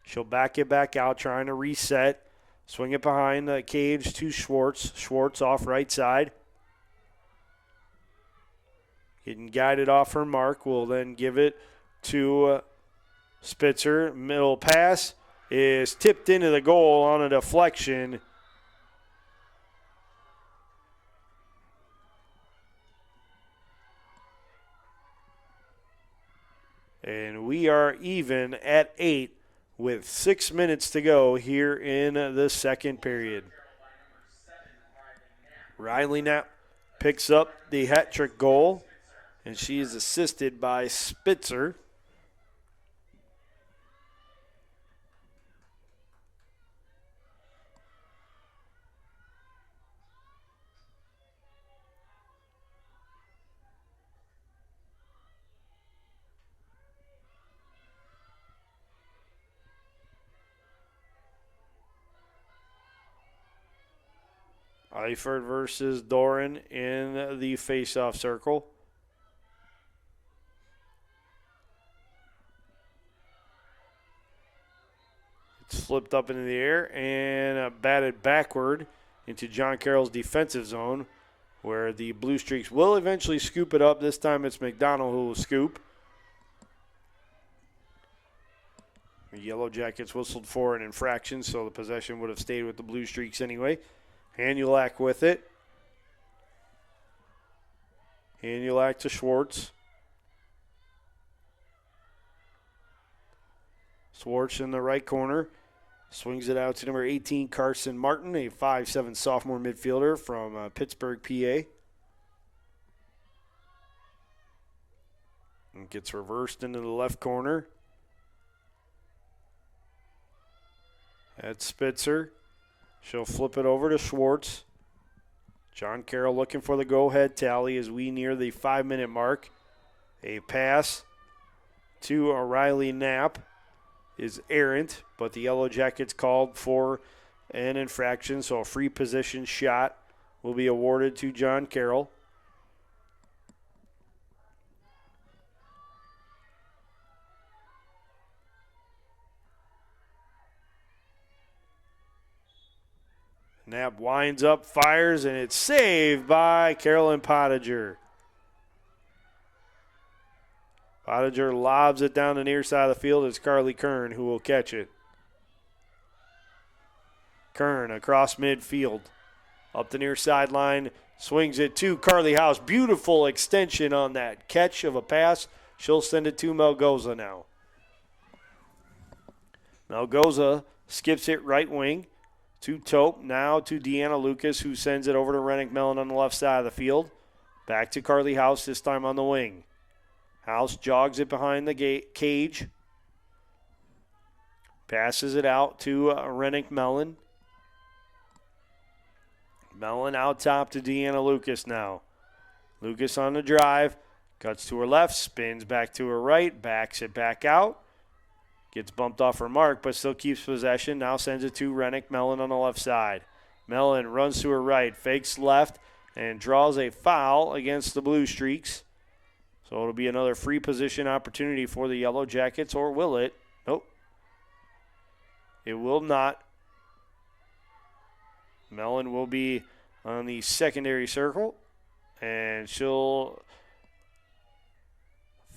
She'll back it back out, trying to reset. Swing it behind the cage to Schwartz. Schwartz off right side. Getting guided off her mark. Will then give it to Spitzer. Middle pass is tipped into the goal on a deflection. And we are even at 8 with 6 minutes to go here in the second period. Riley Knapp picks up the hat trick goal, and she is assisted by Spitzer. Eifert versus Doran in the faceoff circle. It's flipped up into the air and batted backward into John Carroll's defensive zone, where the Blue Streaks will eventually scoop it up. This time it's McDonald who will scoop. The Yellow Jackets whistled for an infraction, so the possession would have stayed with the Blue Streaks anyway. Hanulak with it. Hanulak to Schwartz. Schwartz in the right corner. Swings it out to number 18, Carson Martin, a 5'7" sophomore midfielder from Pittsburgh, PA. And gets reversed into the left corner. That's Spitzer. She'll flip it over to Schwartz. John Carroll looking for the go-ahead tally as we near the 5-minute mark. A pass to Riley Knapp is errant, but the Yellow Jackets called for an infraction, so a free position shot will be awarded to John Carroll. Knapp winds up, fires, and it's saved by Carolyn Pottinger. Pottinger lobs it down the near side of the field. It's Carly Kern who will catch it. Kern across midfield. Up the near sideline, swings it to Carly House. Beautiful extension on that catch of a pass. She'll send it to Melgoza now. Melgoza skips it right wing to Tope. Now to Deanna Lucas, who sends it over to Rennick Mellon on the left side of the field. Back to Carly House, this time on the wing. House jogs it behind the cage. Passes it out to Rennick Mellon. Mellon out top to Deanna Lucas now. Lucas on the drive. Cuts to her left, spins back to her right, backs it back out. Gets bumped off her mark, but still keeps possession. Now sends it to Rennick Mellon on the left side. Mellon runs to her right, fakes left, and draws a foul against the Blue Streaks. So it'll be another free position opportunity for the Yellow Jackets, or will it? Nope. It will not. Mellon will be on the secondary circle, and she'll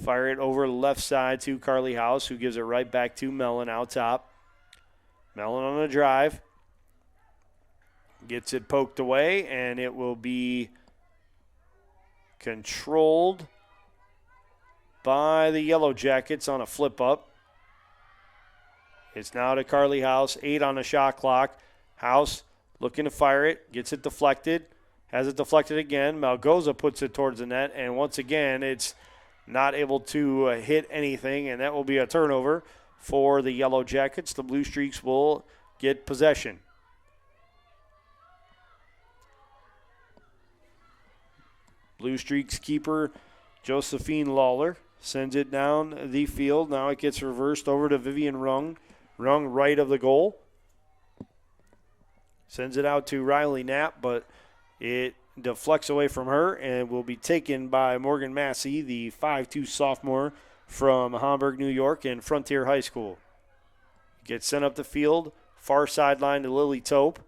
fire it over left side to Carly House, who gives it right back to Mellon out top. Mellon on a drive. Gets it poked away, and it will be controlled by the Yellow Jackets on a flip-up. It's now to Carly House, 8 on the shot clock. House looking to fire it, gets it deflected, has it deflected again. Malgoza puts it towards the net, and once again, it's not able to hit anything, and that will be a turnover for the Yellow Jackets. The Blue Streaks will get possession. Blue Streaks keeper Josephine Lawler sends it down the field. Now it gets reversed over to Vivian Rung. Rung right of the goal. Sends it out to Riley Knapp, but it deflects away from her and will be taken by Morgan Massey, the 5'2 sophomore from Hamburg, New York, and Frontier High School. Gets sent up the field, far sideline to Lily Tope.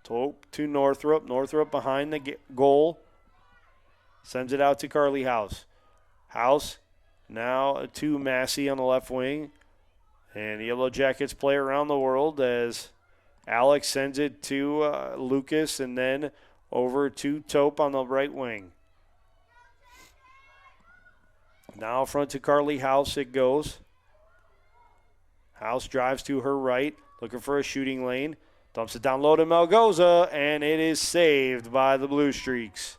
Tope to Northrup. Northrup behind the goal. Sends it out to Carly House. House now to Massey on the left wing. And the Yellow Jackets play around the world as Alex sends it to Lucas and then over to Tope on the right wing. Now front to Carly House it goes. House drives to her right, looking for a shooting lane. Dumps it down low to Malgoza, and it is saved by the Blue Streaks.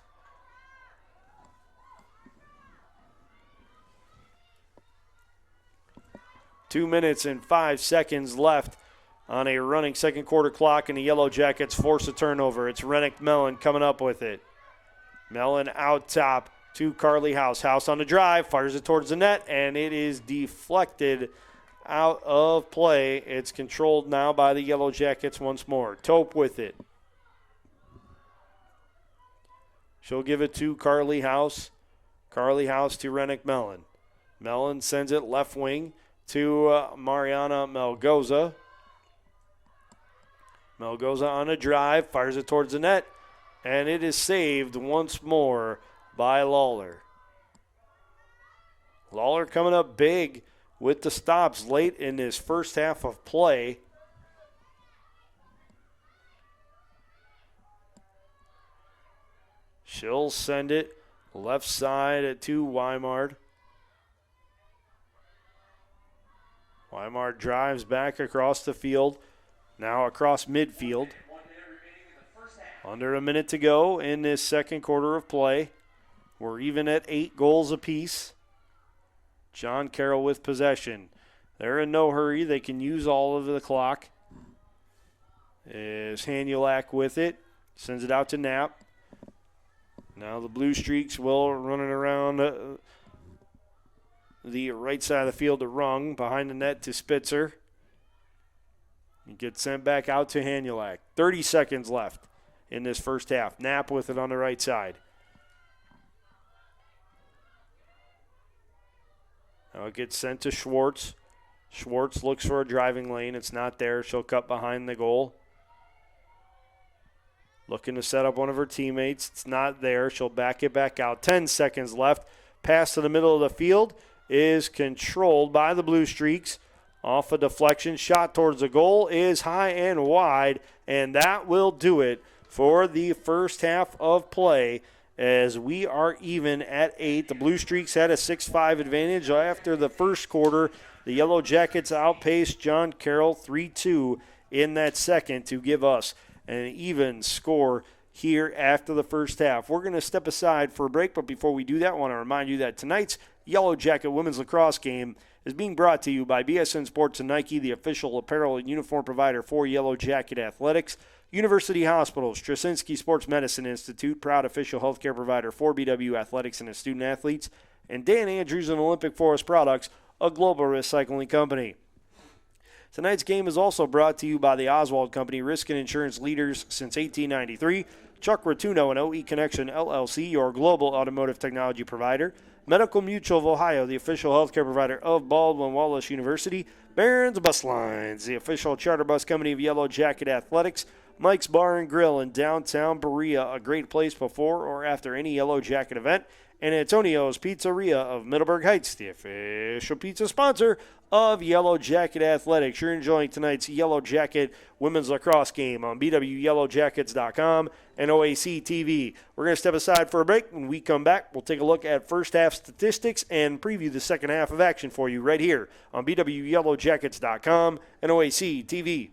Two minutes and 5 seconds left on a running second quarter clock, and the Yellow Jackets force a turnover. It's Rennick Mellon coming up with it. Mellon out top to Carly House. House on the drive, fires it towards the net, and it is deflected out of play. It's controlled now by the Yellow Jackets once more. Tope with it. She'll give it to Carly House. Carly House to Rennick Mellon. Mellon sends it left wing to Mariana Malgoza. Malgoza on a drive, fires it towards the net, and it is saved once more by Lawler. Lawler coming up big with the stops late in this first half of play. She'll send it left side to Weimard. Weimar drives back across the field, now across midfield. Under a minute to go in this second quarter of play. We're even at 8 goals apiece. John Carroll with possession. They're in no hurry. They can use all of the clock. Is Hanulak with it. Sends it out to Knapp. Now the Blue Streaks will running around the right side of the field to Rung. Behind the net to Spitzer. He gets sent back out to Hanulak. 30 seconds left in this first half. Knapp with it on the right side. Now it gets sent to Schwartz. Schwartz looks for a driving lane. It's not there. She'll cut behind the goal. Looking to set up one of her teammates. It's not there. She'll back it back out. 10 seconds left. Pass to the middle of the field is controlled by the Blue Streaks. Off a deflection. Shot towards the goal is high and wide. And that will do it for the first half of play, as we are even at 8. The Blue Streaks had a 6-5 advantage after the first quarter. The Yellow Jackets outpaced John Carroll 3-2 in that second to give us an even score here after the first half. We're going to step aside for a break, but before we do that, I want to remind you that tonight's Yellow Jacket women's lacrosse game is being brought to you by BSN Sports and Nike, the official apparel and uniform provider for Yellow Jacket Athletics. University Hospital, Straczynski Sports Medicine Institute, proud official healthcare provider for BW Athletics and its student athletes, and Dan Andrews and Olympic Forest Products, a global recycling company. Tonight's game is also brought to you by the Oswald Company, risk and insurance leaders since 1893, Chuck Rotuno and OE Connection LLC, your global automotive technology provider, Medical Mutual of Ohio, the official healthcare provider of Baldwin Wallace University, Barron's Bus Lines, the official charter bus company of Yellow Jacket Athletics, Mike's Bar and Grill in downtown Berea, a great place before or after any Yellow Jacket event, and Antonio's Pizzeria of Middleburg Heights, the official pizza sponsor of Yellow Jacket Athletics. You're enjoying tonight's Yellow Jacket women's lacrosse game on BWYellowJackets.com and OAC TV. We're going to step aside for a break. When we come back, we'll take a look at first half statistics and preview the second half of action for you right here on BWYellowJackets.com and OAC TV.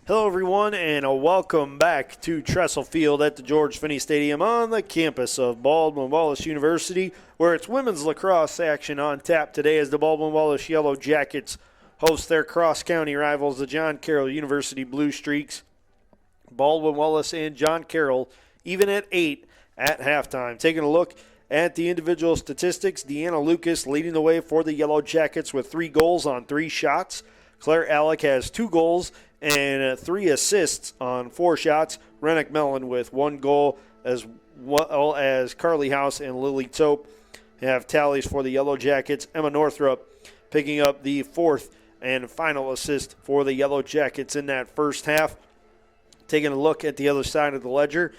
Hello, everyone, and a welcome back to Tressel Field at the George Finnie Stadium on the campus of Baldwin Wallace University, where it's women's lacrosse action on tap today as the Baldwin Wallace Yellow Jackets host their cross-county rivals, the John Carroll University Blue Streaks. Baldwin Wallace and John Carroll even at 8 at halftime. Taking a look at the individual statistics, Deanna Lucas leading the way for the Yellow Jackets with 3 goals on 3 shots. Claire Alec has 2 goals and 3 assists on 4 shots. Rennick Mellon with 1 goal, as well as Carly House and Lily Tope have tallies for the Yellow Jackets. Emma Northrup picking up the 4th and final assist for the Yellow Jackets in that first half. Taking a look at the other side of the ledger,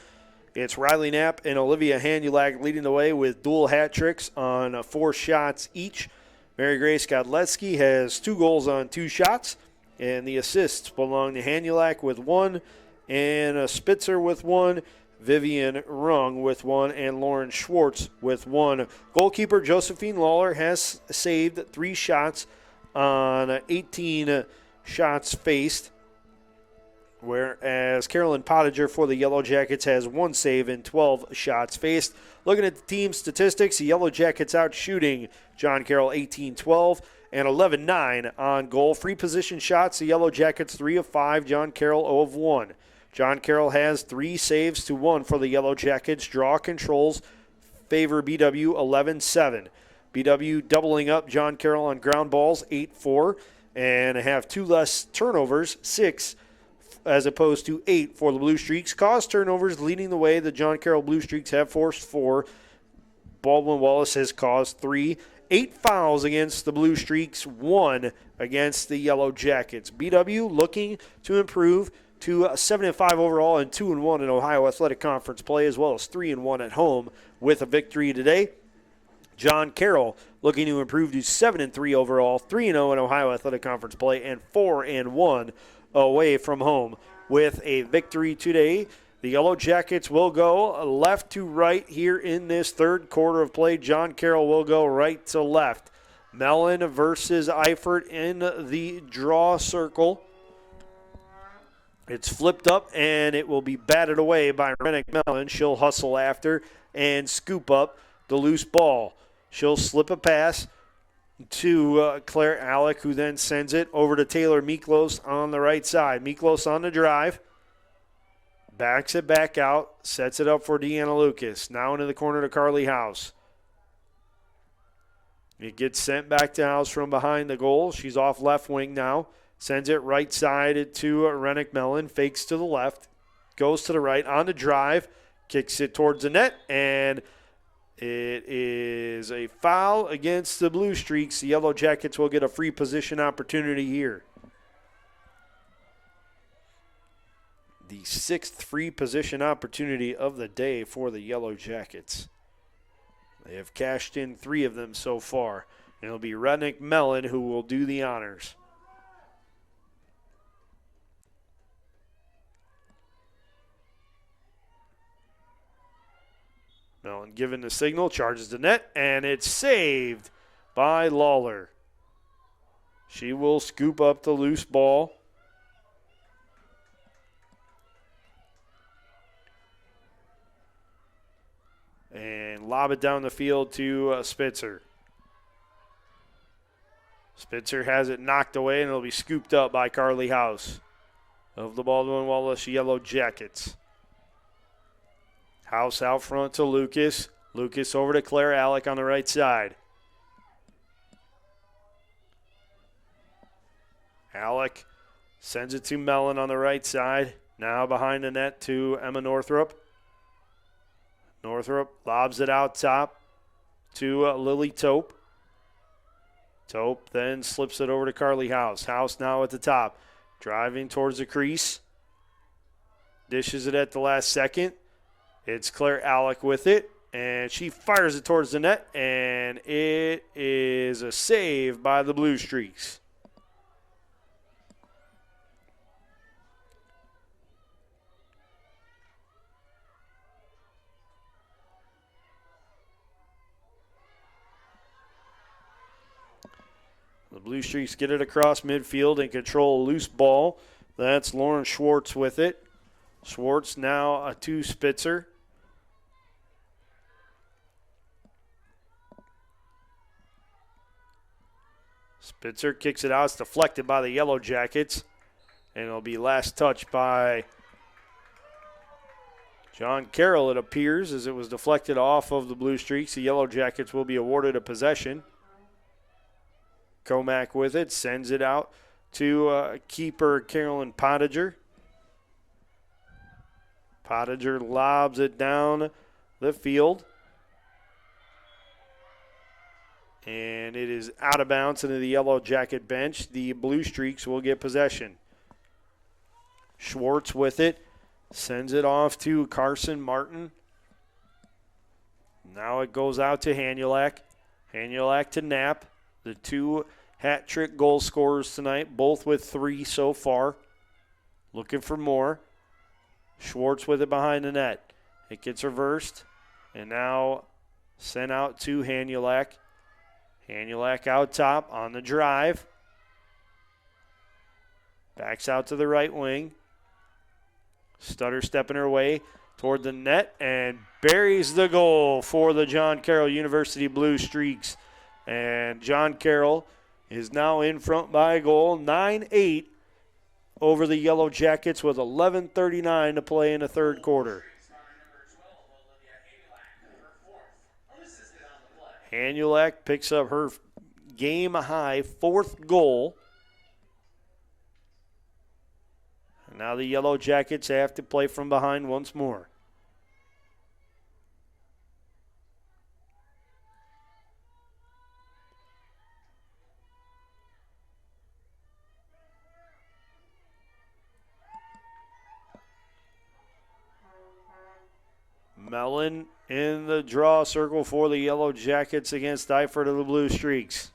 it's Riley Knapp and Olivia Hanulak leading the way with dual hat tricks on 4 shots each. Mary Grace Godletsky has 2 goals on 2 shots. And the assists belong to Hanulak with 1, and Spitzer with 1, Vivian Rung with 1, and Lauren Schwartz with 1. Goalkeeper Josephine Lawler has saved 3 shots on 18 shots faced, whereas Carolyn Pottager for the Yellow Jackets has 1 save and 12 shots faced. Looking at the team statistics, the Yellow Jackets out shooting John Carroll 18-12. And 11-9 on goal. Free position shots, the Yellow Jackets 3 of 5, John Carroll 0 of 1. John Carroll has 3 saves to 1 for the Yellow Jackets. Draw controls favor BW 11-7. BW doubling up John Carroll on ground balls 8-4 and have 2 less turnovers, 6 as opposed to 8 for the Blue Streaks. Cause turnovers leading the way. The John Carroll Blue Streaks have forced 4. Baldwin Wallace has caused 3. 8 fouls against the Blue Streaks, 1 against the Yellow Jackets. BW looking to improve to 7-5 overall and 2-1 in Ohio Athletic Conference play, as well as 3-1 at home with a victory today. John Carroll looking to improve to 7-3 overall, 3-0 in Ohio Athletic Conference play, and 4-1 away from home with a victory today. The Yellow Jackets will go left to right here in this third quarter of play. John Carroll will go right to left. Mellon versus Eifert in the draw circle. It's flipped up, and it will be batted away by Rennick Mellon. She'll hustle after and scoop up the loose ball. She'll slip a pass to Claire Alec, who then sends it over to Taylor Miklos on the right side. Miklos on the drive. Backs it back out, sets it up for Deanna Lucas. Now into the corner to Carly House. It gets sent back to House from behind the goal. She's off left wing now. Sends it right side to Rennick Mellon. Fakes to the left. Goes to the right on the drive. Kicks it towards the net. And it is a foul against the Blue Streaks. The Yellow Jackets will get a free position opportunity here. The 6th free position opportunity of the day for the Yellow Jackets. They have cashed in 3 of them so far. And it'll be Rennick Mellon who will do the honors. Mellon given the signal, charges the net, and it's saved by Lawler. She will scoop up the loose ball. And lob it down the field to Spitzer. Spitzer has it knocked away, and it'll be scooped up by Carly House of the Baldwin Wallace Yellow Jackets. House out front to Lucas. Lucas over to Claire Alec on the right side. Alec sends it to Mellon on the right side. Now behind the net to Emma Northrup. Northrup lobs it out top to Lily Tope. Tope then slips it over to Carly House. House now at the top. Driving towards the crease. Dishes it at the last second. It's Claire Alec with it. And she fires it towards the net. And it is a save by the Blue Streaks. The Blue Streaks get it across midfield and control a loose ball. That's Lauren Schwartz with it. Schwartz now to Spitzer. Spitzer kicks it out. It's deflected by the Yellow Jackets. And it'll be last touch by John Carroll, it appears, as it was deflected off of the Blue Streaks. The Yellow Jackets will be awarded a possession. Comack with it, sends it out to keeper Carolyn Pottinger. Pottinger lobs it down the field. And it is out of bounds into the Yellow Jacket bench. The Blue Streaks will get possession. Schwartz with it. Sends it off to Carson Martin. Now it goes out to Hanulak. Hanulak to Knapp. The two hat-trick goal scorers tonight, both with 3 so far. Looking for more. Schwartz with it behind the net. It gets reversed. And now sent out to Hanulak. Hanulak out top on the drive. Backs out to the right wing. Stutter stepping her way toward the net and buries the goal for the John Carroll University Blue Streaks. And John Carroll is now in front by a goal, 9-8 over the Yellow Jackets with 11:39 to play in the third quarter. Hanulak picks up her game-high 4th goal. Now the Yellow Jackets have to play from behind once more. Mellon in the draw circle for the Yellow Jackets against Eifert of the Blue Streaks.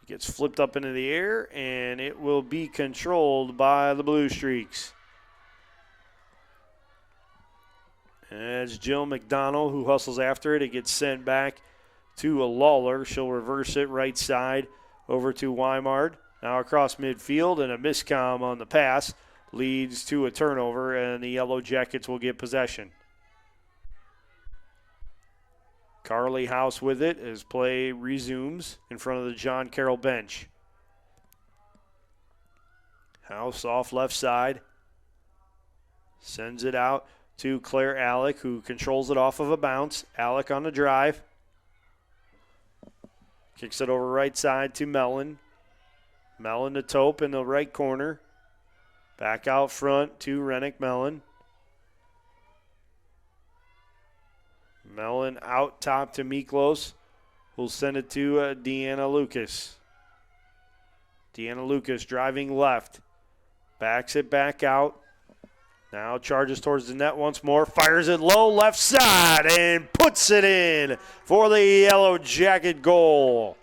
Gets flipped up into the air, and it will be controlled by the Blue Streaks. As Jill McDonald, who hustles after it, it gets sent back to a Lawler. She'll reverse it right side over to Weimard. Now across midfield, and a miscomm on the pass leads to a turnover, and the Yellow Jackets will get possession. Carly House with it as play resumes in front of the John Carroll bench. House off left side. Sends it out to Claire Alec, who controls it off of a bounce. Alec on the drive. Kicks it over right side to Mellon. Mellon to Tope in the right corner. Back out front to Rennick Mellon. Mellon out top to Miklos, who'll send it to Deanna Lucas. Deanna Lucas driving left. Backs it back out. Now charges towards the net once more. Fires it low left side and puts it in for the Yellow Jacket goal.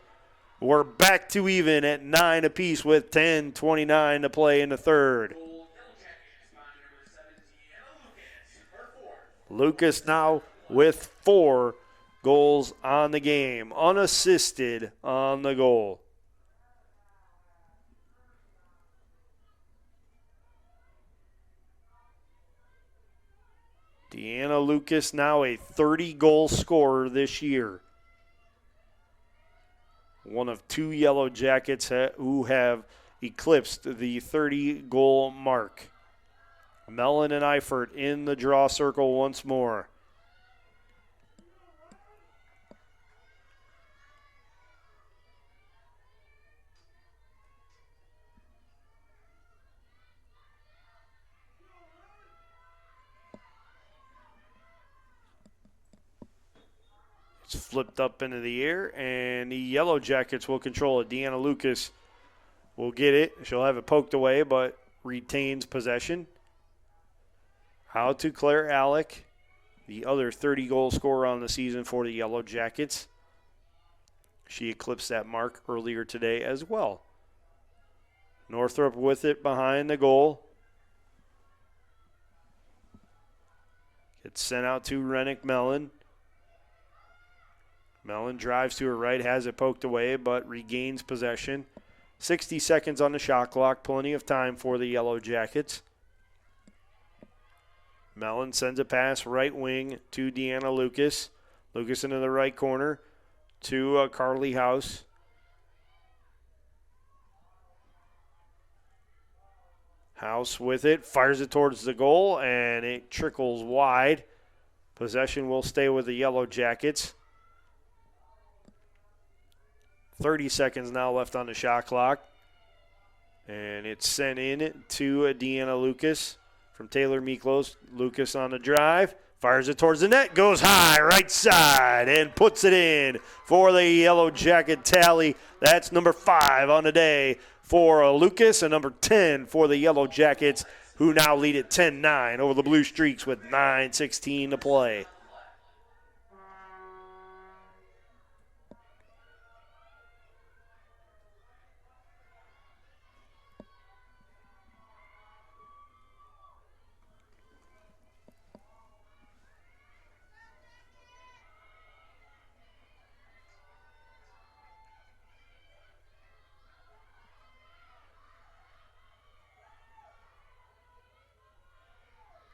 We're back to even at 9 apiece with 10:29 to play in the third. Lucas now with 4 goals on the game, unassisted on the goal. Deanna Lucas now a 30-goal scorer this year. One of 2 Yellow Jackets who have eclipsed the 30-goal mark. Mellon and Eifert in the draw circle once more. It's flipped up into the air, and the Yellow Jackets will control it. Deanna Lucas will get it. She'll have it poked away, but retains possession. Out to Claire Alec, the other 30-goal scorer on the season for the Yellow Jackets. She eclipsed that mark earlier today as well. Northrup with it behind the goal. Gets sent out to Rennick Mellon. Mellon drives to her right, has it poked away, but regains possession. 60 seconds on the shot clock, plenty of time for the Yellow Jackets. Mellon sends a pass right wing to Deanna Lucas. Lucas into the right corner to Carly House. House with it, fires it towards the goal, and it trickles wide. Possession will stay with the Yellow Jackets. 30 seconds now left on the shot clock. And it's sent in to Deanna Lucas from Taylor Miklos. Lucas on the drive, fires it towards the net, goes high, right side, and puts it in for the Yellow Jacket tally. That's number 5 on the day for Lucas and number 10 for the Yellow Jackets, who now lead at 10-9 over the Blue Streaks with 9:16 to play.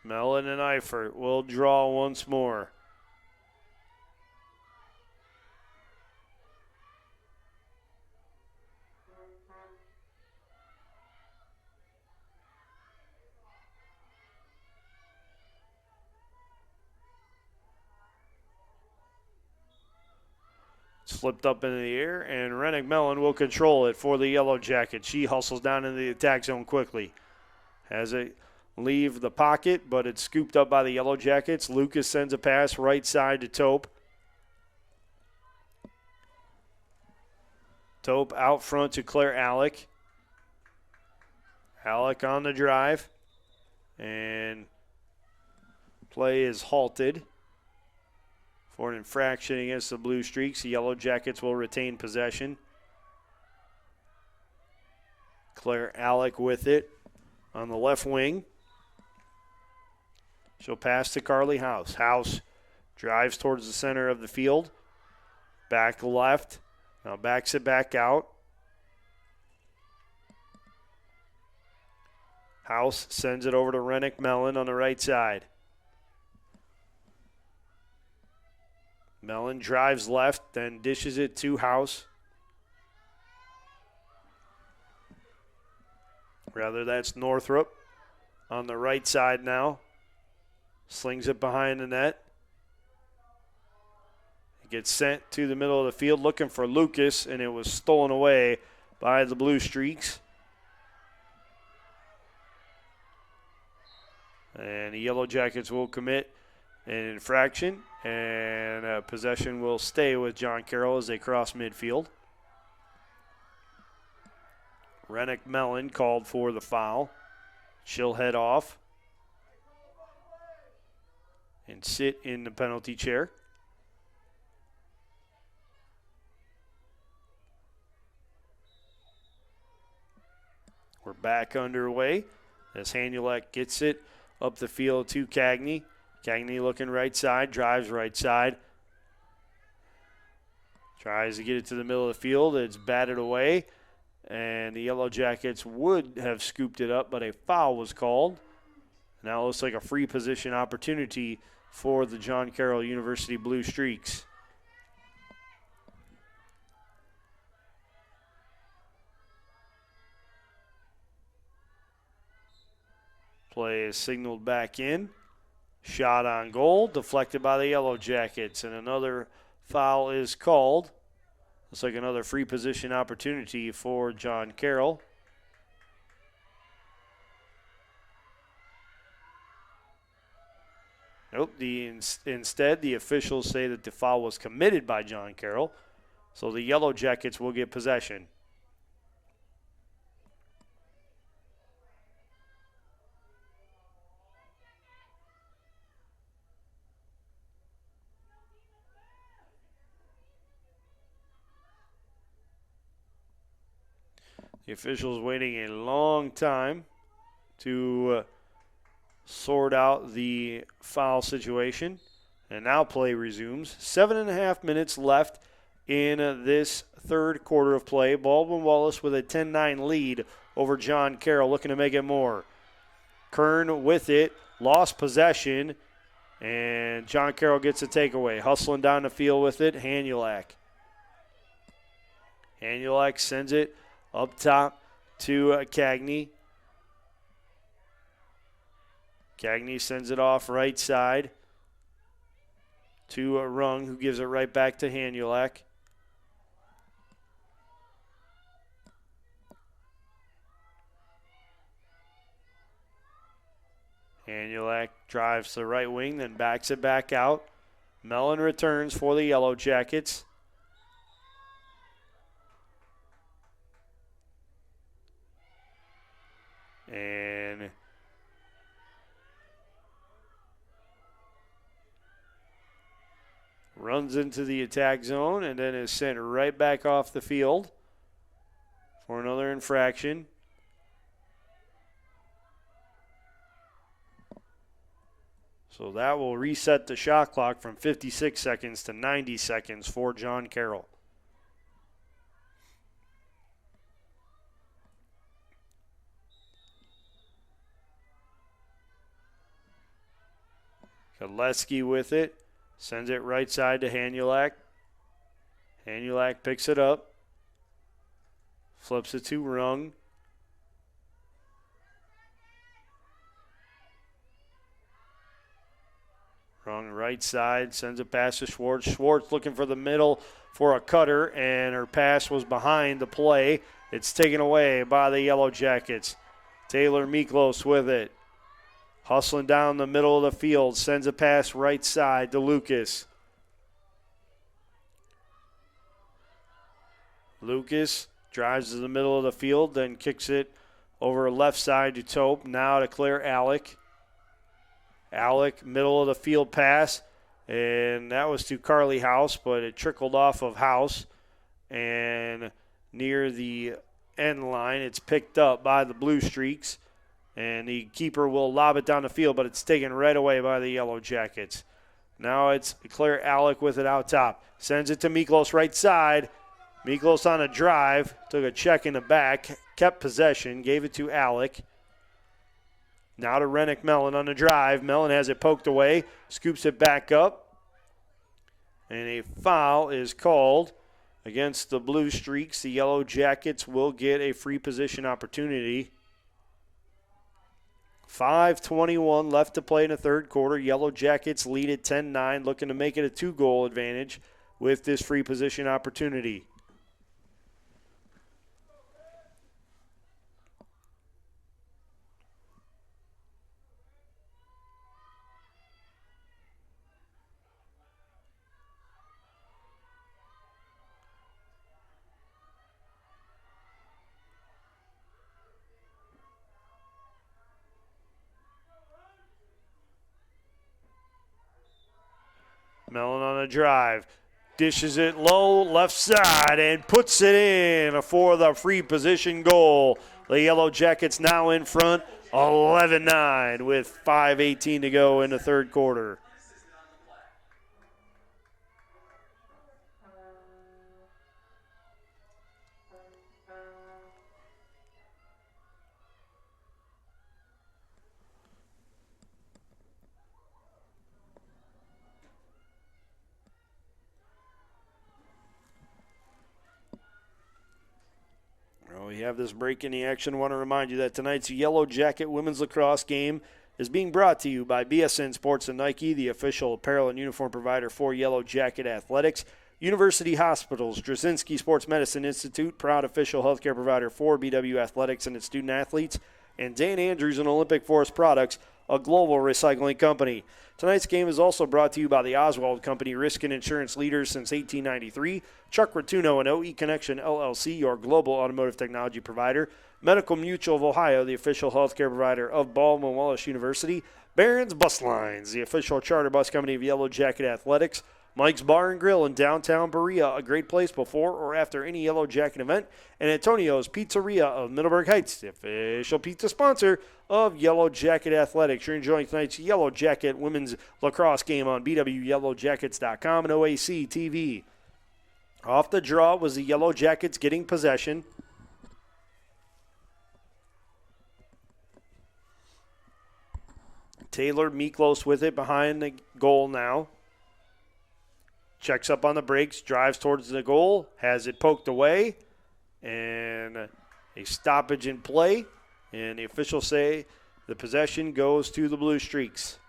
Mellon and Eifert will draw once more. Slipped up into the air, and Rennick Mellon will control it for the Yellow Jackets. She hustles down into the attack zone quickly. Has it leave the pocket, but it's scooped up by the Yellow Jackets. Lucas sends a pass right side to Tope. Tope out front to Claire Alec. Alec on the drive. And play is halted for an infraction against the Blue Streaks. The Yellow Jackets will retain possession. Claire Alec with it on the left wing. She'll pass to Carly House. House drives towards the center of the field. Back left. Now backs it back out. House sends it over to Rennick Mellon on the right side. Mellon drives left, then dishes it to House. Rather, that's Northrup on the right side now. Slings it behind the net. It gets sent to the middle of the field looking for Lucas, and it was stolen away by the Blue Streaks. And the Yellow Jackets will commit an infraction, and possession will stay with John Carroll as they cross midfield. Rennick Mellon called for the foul. She'll head off and sit in the penalty chair. We're back underway as Hanulek gets it up the field to Cagney. Cagney looking right side, drives right side. Tries to get it to the middle of the field. It's batted away. And the Yellow Jackets would have scooped it up, but a foul was called. Now it looks like a free position opportunity for the John Carroll University Blue Streaks. Play is signaled back in. Shot on goal, deflected by the Yellow Jackets, and another foul is called. Looks like another free position opportunity for John Carroll. Nope, instead the officials say that the foul was committed by John Carroll, so the Yellow Jackets will get possession. The officials waiting a long time to sort out the foul situation And now play resumes. 7.5 minutes left in this third quarter of play. Baldwin Wallace with a 10-9 lead over John Carroll, looking to make it more. Kern with it, lost possession, and John Carroll gets a takeaway. Hustling down the field with it, Hanulak. Hanulak sends it up top to Cagney. Cagney sends it off right side to Rung, who gives it right back to Hanulak. Hanulak drives to the right wing, then backs it back out. Mellon returns for the Yellow Jackets. And runs into the attack zone and then is sent right back off the field for another infraction. So that will reset the shot clock from 56 seconds to 90 seconds for John Carroll. Koleski with it. Sends it right side to Hanulak. Hanulak picks it up. Flips it to Rung. Rung right side. Sends it past to Schwartz. Schwartz looking for the middle for a cutter, and her pass was behind the play. It's taken away by the Yellow Jackets. Taylor Miklos with it. Hustling down the middle of the field. Sends a pass right side to Lucas. Lucas drives to the middle of the field, then kicks it over left side to Tope. Now to Claire Alec. Alec, middle of the field pass. And that was to Carly House, but it trickled off of House. And near the end line, it's picked up by the Blue Streaks. And the keeper will lob it down the field, but it's taken right away by the Yellow Jackets. Now it's Claire Alec with it out top. Sends it to Miklos right side. Miklos on a drive. Took a check in the back. Kept possession. Gave it to Alec. Now to Rennick Mellon on the drive. Mellon has it poked away. Scoops it back up. And a foul is called against the Blue Streaks. The Yellow Jackets will get a free position opportunity. 5:21 left to play in the third quarter. Yellow Jackets lead at 10-9, looking to make it a 2-goal advantage with this free position opportunity. Mellon on a drive. Dishes it low, left side, and puts it in for the free position goal. The Yellow Jackets now in front, 11-9 with 5:18 to go in the third quarter. We have this break in the action. I want to remind you that tonight's Yellow Jacket women's lacrosse game is being brought to you by BSN Sports and Nike, the official apparel and uniform provider for Yellow Jacket Athletics. University Hospitals, Drzezinski Sports Medicine Institute, proud official healthcare provider for BW Athletics and its student athletes. And Dan Andrews and Olympic Forest Products, a global recycling company. Tonight's game is also brought to you by the Oswald Company, risk and insurance leaders since 1893. Chuck Rotuno and OE Connection LLC, your global automotive technology provider. Medical Mutual of Ohio, the official healthcare provider of Baldwin Wallace University. Barron's Bus Lines, the official charter bus company of Yellow Jacket Athletics. Mike's Bar and Grill in downtown Berea, a great place before or after any Yellow Jacket event. And Antonio's Pizzeria of Middleburg Heights, the official pizza sponsor of Yellow Jacket Athletics. You're enjoying tonight's Yellow Jacket women's lacrosse game on BWYellowJackets.com and OAC TV. Off the draw was the Yellow Jackets getting possession. Taylor Miklos with it behind the goal now. Checks up on the brakes, drives towards the goal, has it poked away, and a stoppage in play. And the officials say the possession goes to the Blue Streaks.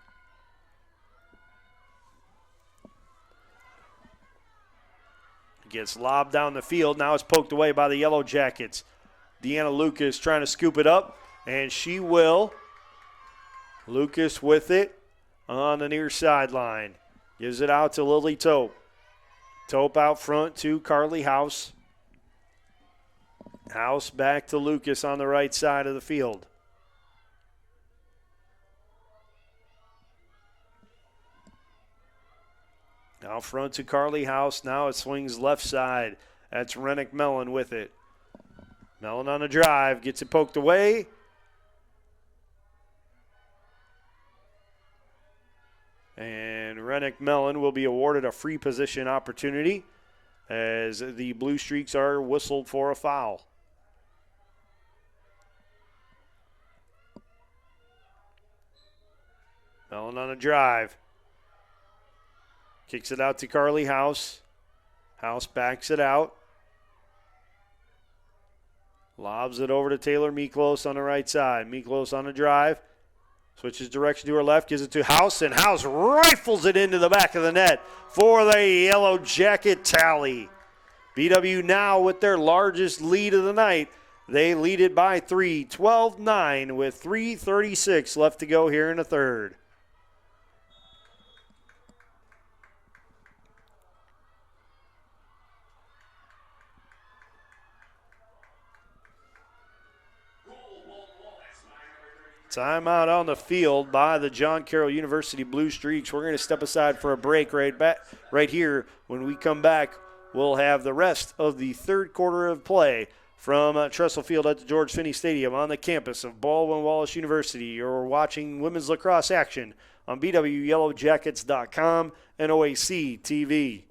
Gets lobbed down the field. Now it's poked away by the Yellow Jackets. Deanna Lucas trying to scoop it up, and she will. Lucas with it on the near sideline. Gives it out to Lily Tope. Tope out front to Carly House. House back to Lucas on the right side of the field. Out front to Carly House. Now it swings left side. That's Rennick Mellon with it. Mellon on a drive. Gets it poked away. And Rennick Mellon will be awarded a free position opportunity as the Blue Streaks are whistled for a foul. Mellon on a drive. Kicks it out to Carly House. House backs it out. Lobs it over to Taylor Miklos on the right side. Miklos on a drive. Switches direction to her left, gives it to House, and House rifles it into the back of the net for the Yellow Jacket tally. BW now with their largest lead of the night. They lead it by 3, 12-9 with 3:36 left to go here in the third. Timeout on the field by the John Carroll University Blue Streaks. We're going to step aside for a break right here. When we come back, we'll have the rest of the third quarter of play from Tressel Field at the George Finnie Stadium on the campus of Baldwin Wallace University. You're watching women's lacrosse action on BWYellowJackets.com and OAC TV.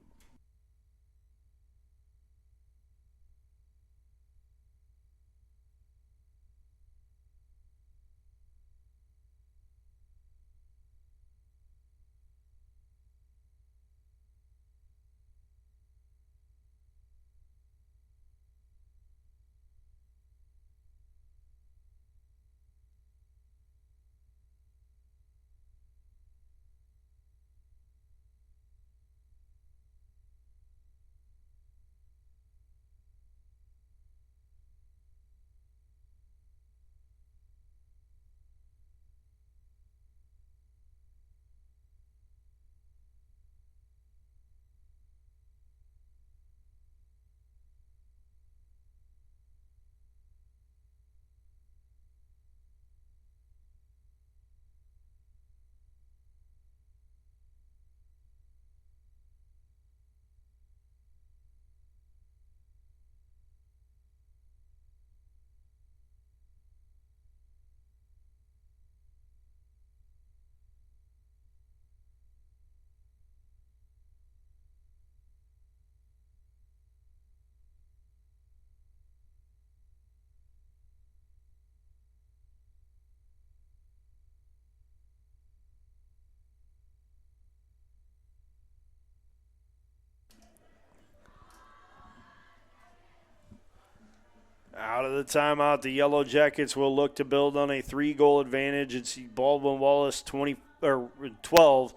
Out of the timeout, the Yellow Jackets will look to build on a 3-goal advantage. It's Baldwin Wallace 12,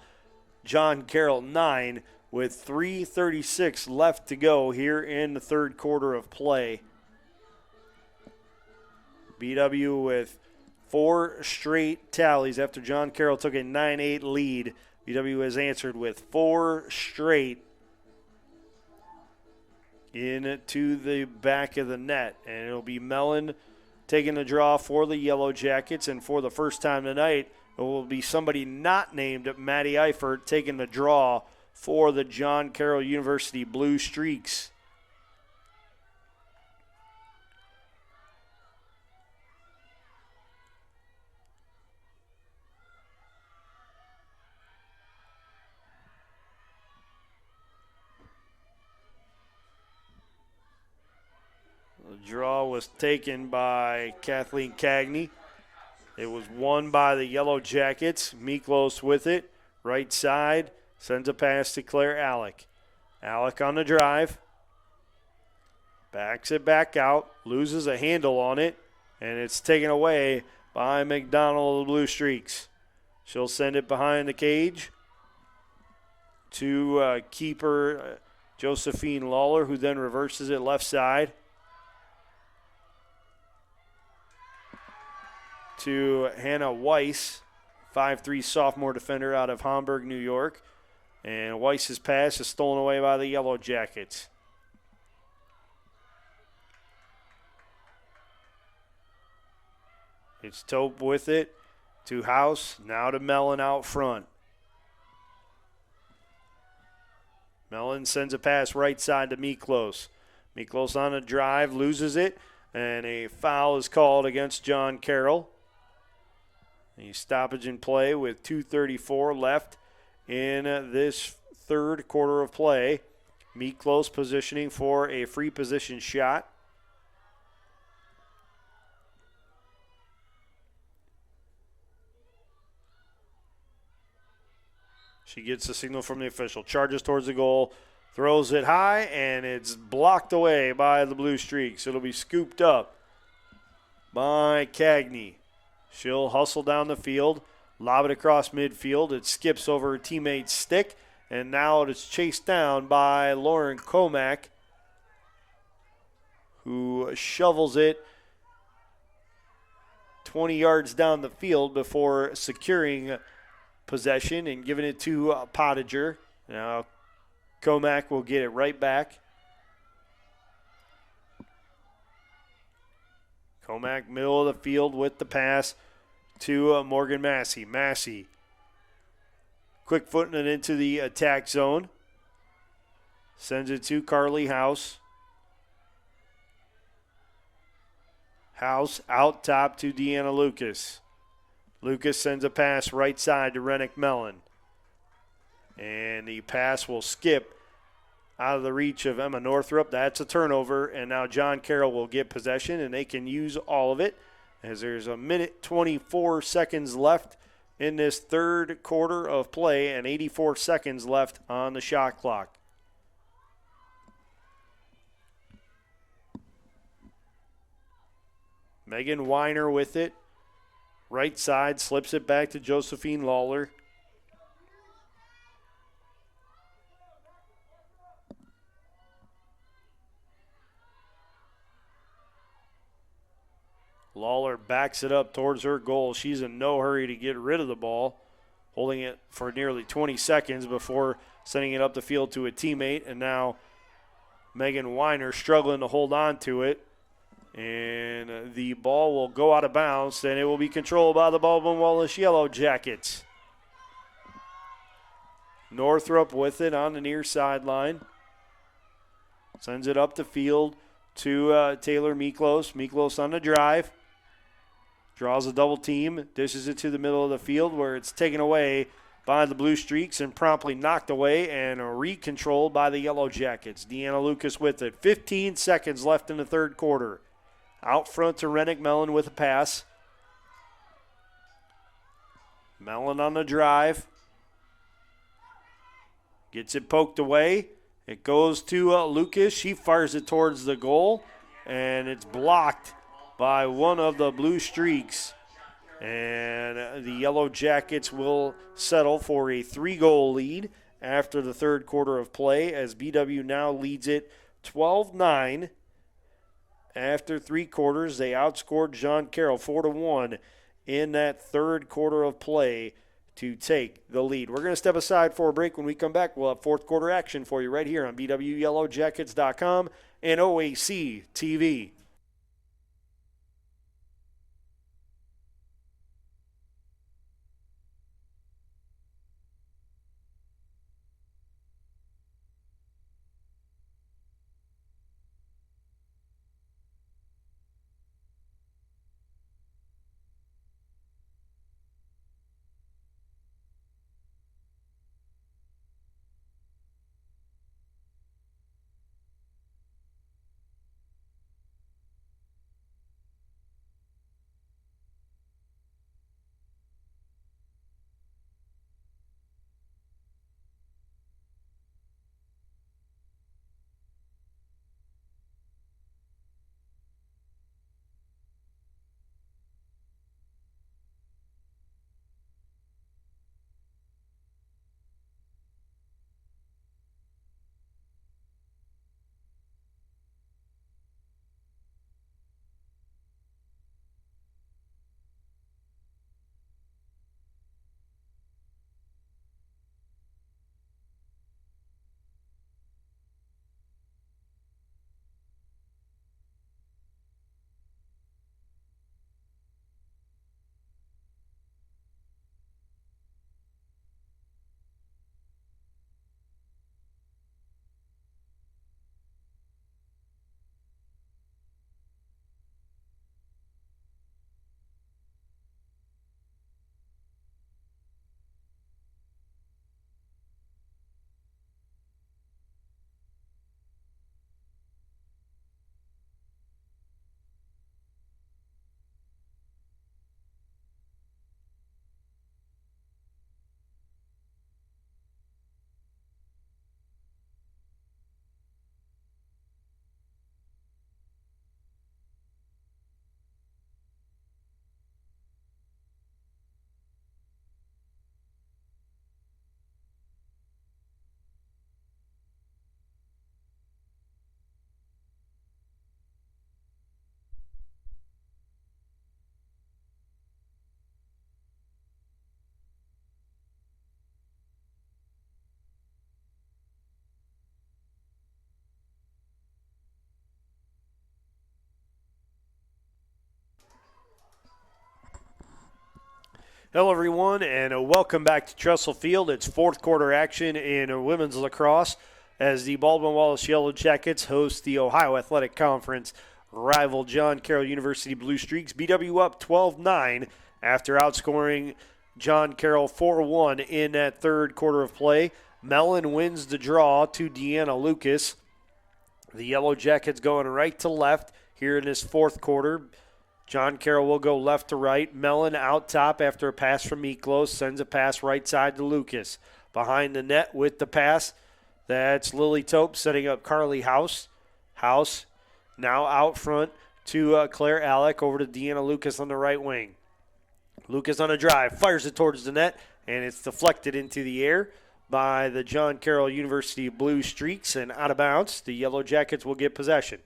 John Carroll 9, with 3:36 left to go here in the third quarter of play. BW with 4 straight tallies after John Carroll took a 9-8 lead. BW has answered with 4 straight into the back of the net. And it'll be Mellon taking the draw for the Yellow Jackets. And for the first time tonight, it will be somebody not named Maddie Eifert taking the draw for the John Carroll University Blue Streaks. The draw was taken by Kathleen Cagney. It was won by the Yellow Jackets. Miklos with it. Right side. Sends a pass to Claire Alec. Alec on the drive. Backs it back out. Loses a handle on it. And it's taken away by McDonald of the Blue Streaks. She'll send it behind the cage to keeper Josephine Lawler, who then reverses it left side to Hannah Weiss, 5'3" sophomore defender out of Hamburg, New York. And Weiss's pass is stolen away by the Yellow Jackets. It's Tope with it to House, now to Mellon out front. Mellon sends a pass right side to Miklos. Miklos on a drive, loses it, and a foul is called against John Carroll. A stoppage in play with 2:34 left in this third quarter of play. Miklos positioning for a free position shot. She gets the signal from the official. Charges towards the goal. Throws it high, and it's blocked away by the Blue Streaks. It'll be scooped up by Cagney. She'll hustle down the field, lob it across midfield. It skips over her teammate's stick, and now it is chased down by Lauren Comack, who shovels it 20 yards down the field before securing possession and giving it to Pottinger. Now Comack will get it right back. Comack, middle of the field with the pass to Morgan Massey. Massey, quick footing it into the attack zone. Sends it to Carly House. House out top to Deanna Lucas. Lucas sends a pass right side to Rennick Mellon. And the pass will skip out of the reach of Emma Northrup. That's a turnover, and now John Carroll will get possession, and they can use all of it as there's a minute 24 seconds left in this third quarter of play and 84 seconds left on the shot clock. Megan Weiner with it. Right side, slips it back to Josephine Lawler. Lawler backs it up towards her goal. She's in no hurry to get rid of the ball, holding it for nearly 20 seconds before sending it up the field to a teammate. And now Megan Weiner struggling to hold on to it. And the ball will go out of bounds, and it will be controlled by the Baldwin Wallace Yellow Jackets. Northrup with it on the near sideline. Sends it up the field to Taylor Miklos. Miklos on the drive. Draws a double team. Dishes it to the middle of the field where it's taken away by the Blue Streaks and promptly knocked away and re-controlled by the Yellow Jackets. Deanna Lucas with it. 15 seconds left in the third quarter. Out front to Rennick Mellon with a pass. Mellon on the drive. Gets it poked away. It goes to Lucas. She fires it towards the goal, and it's blocked by one of the Blue Streaks. And the Yellow Jackets will settle for a 3-goal lead after the third quarter of play as BW now leads it 12-9. After 3 quarters, they outscored John Carroll 4-1 in that third quarter of play to take the lead. We're going to step aside for a break. When we come back, we'll have fourth quarter action for you right here on BWYellowJackets.com and OAC TV. Hello, everyone, and welcome back to Tressel Field. It's fourth quarter action in women's lacrosse as the Baldwin Wallace Yellow Jackets host the Ohio Athletic Conference rival John Carroll University Blue Streaks. BW up 12-9 after outscoring John Carroll 4-1 in that third quarter of play. Mellon wins the draw to Deanna Lucas. The Yellow Jackets going right to left here in this fourth quarter. John Carroll will go left to right. Mellon out top after a pass from Miklos. Sends a pass right side to Lucas. Behind the net with the pass, that's Lily Tope setting up Carly House. House now out front to Claire Alec over to Deanna Lucas on the right wing. Lucas on a drive, fires it towards the net, and it's deflected into the air by the John Carroll University Blue Streaks and out of bounds. The Yellow Jackets will get possession.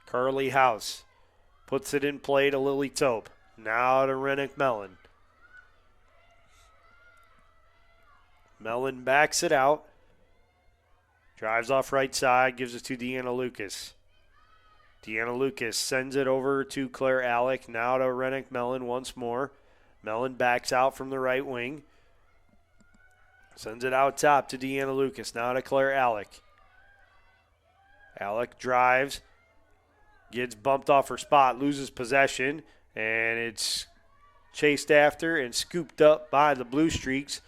Carly House puts it in play to Lily Tope. Now to Rennick Mellon. Mellon backs it out. Drives off right side, gives it to Deanna Lucas. Deanna Lucas sends it over to Claire Alec. Now to Rennick Mellon once more. Mellon backs out from the right wing. Sends it out top to Deanna Lucas. Now to Claire Alec. Alec drives. Gets bumped off her spot, loses possession, and it's chased after and scooped up by the Blue Streaks.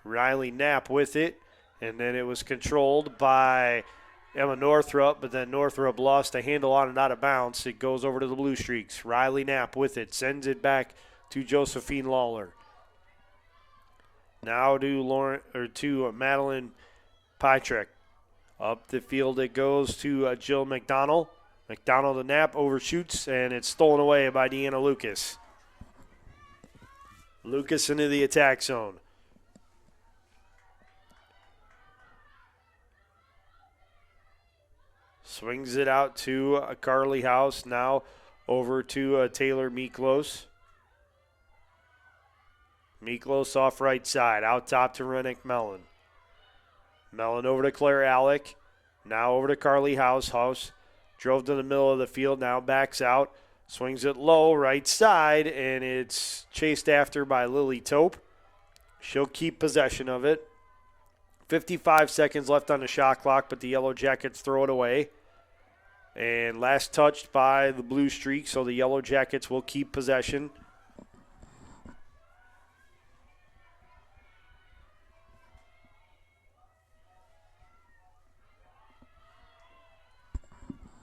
Riley Knapp with it, and then it was controlled by Emma Northrup, but then Northrup lost a handle on it out of bounds. It goes over to the Blue Streaks. Riley Knapp with it, sends it back to Josephine Lawler. Now to Madeline Pytrek. Up the field it goes to Jill McDonald. McDonald the Knapp overshoots, and it's stolen away by Deanna Lucas. Lucas into the attack zone. Swings it out to Carly House. Now over to Taylor Miklos. Miklos off right side. Out top to Rennick Mellon. Mellon over to Claire Alec. Now over to Carly House. House drove to the middle of the field. Now backs out. Swings it low right side, and it's chased after by Lily Tope. She'll keep possession of it. 55 seconds left on the shot clock, but the Yellow Jackets throw it away. And last touched by the Blue Streak, so the Yellow Jackets will keep possession.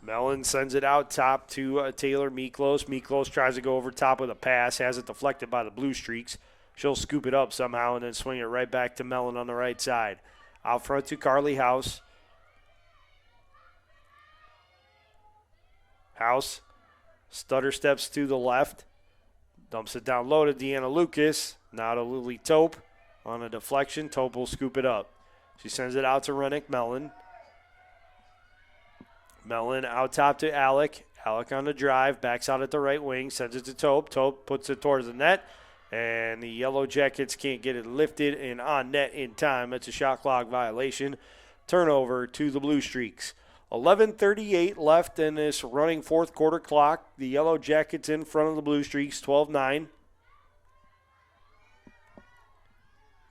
Mellon sends it out top to Taylor Miklos. Miklos tries to go over top with a pass, has it deflected by the Blue Streaks. She'll scoop it up somehow and then swing it right back to Mellon on the right side. Out front to Carly House. House stutter steps to the left. Dumps it down low to Deanna Lucas. Now to Lily Tope on a deflection. Tope will scoop it up. She sends it out to Rennick Mellon. Mellon out top to Alec. Alec on the drive, backs out at the right wing, sends it to Tope. Tope puts it towards the net, and the Yellow Jackets can't get it lifted and on net in time. It's a shot clock violation. Turnover to the Blue Streaks. 11:38 left in this running fourth quarter clock. The Yellow Jackets in front of the Blue Streaks, 12-9.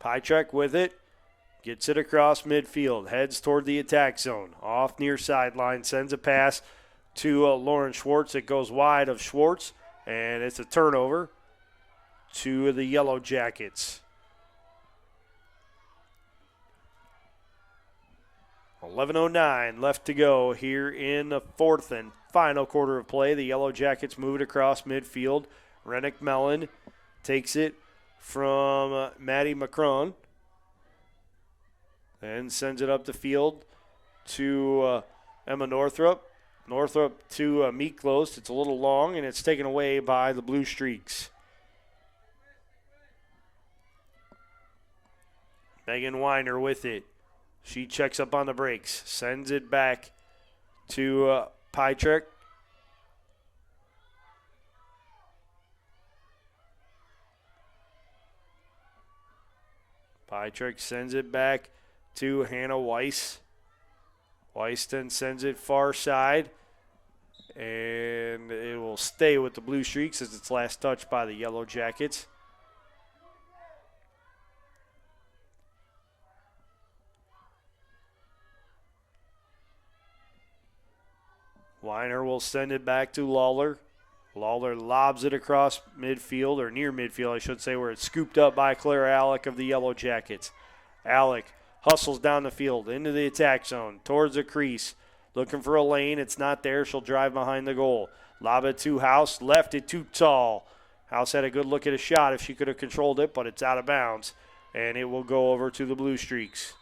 Pytrek with it. Gets it across midfield, heads toward the attack zone. Off near sideline, sends a pass to Lauren Schwartz. It goes wide of Schwartz, and it's a turnover to the Yellow Jackets. 11:09 left to go here in the fourth and final quarter of play. The Yellow Jackets move it across midfield. Rennick Mellon takes it from Maddie Macron. And sends it up the field to Emma Northrup. Northrup to Miklos. It's a little long, and it's taken away by the Blue Streaks. Megan Weiner with it. She checks up on the brakes. Sends it back to Pytrek. Pytrek sends it back to Hannah Weiss. Weiston sends it far side, and it will stay with the Blue Streaks as its last touch by the Yellow Jackets. Weiner will send it back to Lawler. Lawler lobs it across midfield, or near midfield, I should say, where it's scooped up by Claire Alec of the Yellow Jackets. Alec hustles down the field into the attack zone, towards the crease. Looking for a lane. It's not there. She'll drive behind the goal. Lob it to House. Left it too tall. House had a good look at a shot if she could have controlled it, but it's out of bounds. And it will go over to the Blue Streaks.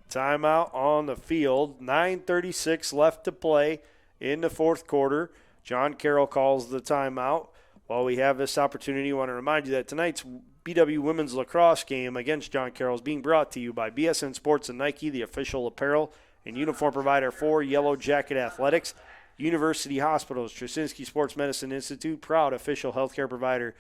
Timeout on the field. 9:36 left to play in the fourth quarter. John Carroll calls the timeout. While we have this opportunity, I want to remind you that tonight's BW Women's Lacrosse game against John Carroll is being brought to you by BSN Sports and Nike, the official apparel and uniform provider for Yellow Jacket Athletics. University Hospitals, Trasinski Sports Medicine Institute, proud official healthcare provider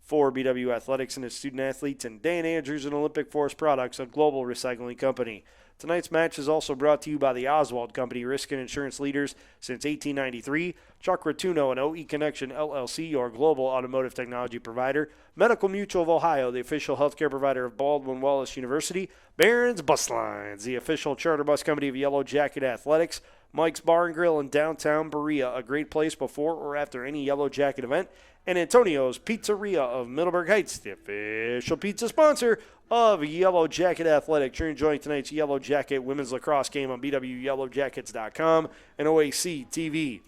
for BW Athletics and its student athletes, and Dan Andrews and Olympic Forest Products, a global recycling company. Tonight's match is also brought to you by the Oswald Company, risk and insurance leaders since 1893. Chuck Rotuno and OE Connection LLC, your global automotive technology provider. Medical Mutual of Ohio, the official healthcare provider of Baldwin Wallace University. Barron's Bus Lines, the official charter bus company of Yellow Jacket Athletics. Mike's Bar and Grill in downtown Berea, a great place before or after any Yellow Jacket event. And Antonio's Pizzeria of Middleburg Heights, the official pizza sponsor of Yellow Jacket Athletics. You're enjoying tonight's Yellow Jacket women's lacrosse game on BWYellowJackets.com and OAC TV.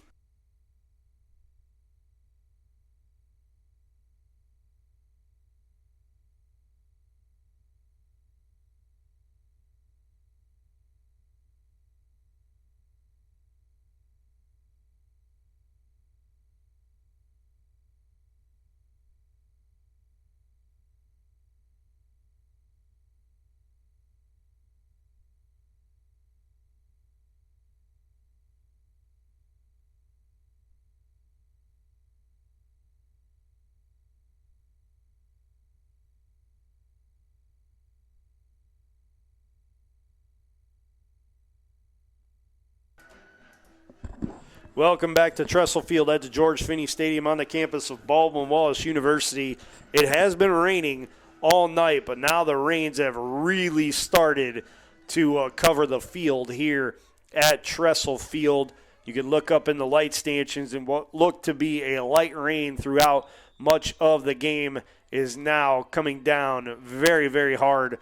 Welcome back to Tressel Field at the George Finnie Stadium on the campus of Baldwin Wallace University. It has been raining all night, but now the rains have really started to cover the field here at Tressel Field. You can look up in the light stanchions, and what looked to be a light rain throughout much of the game is now coming down very, very hard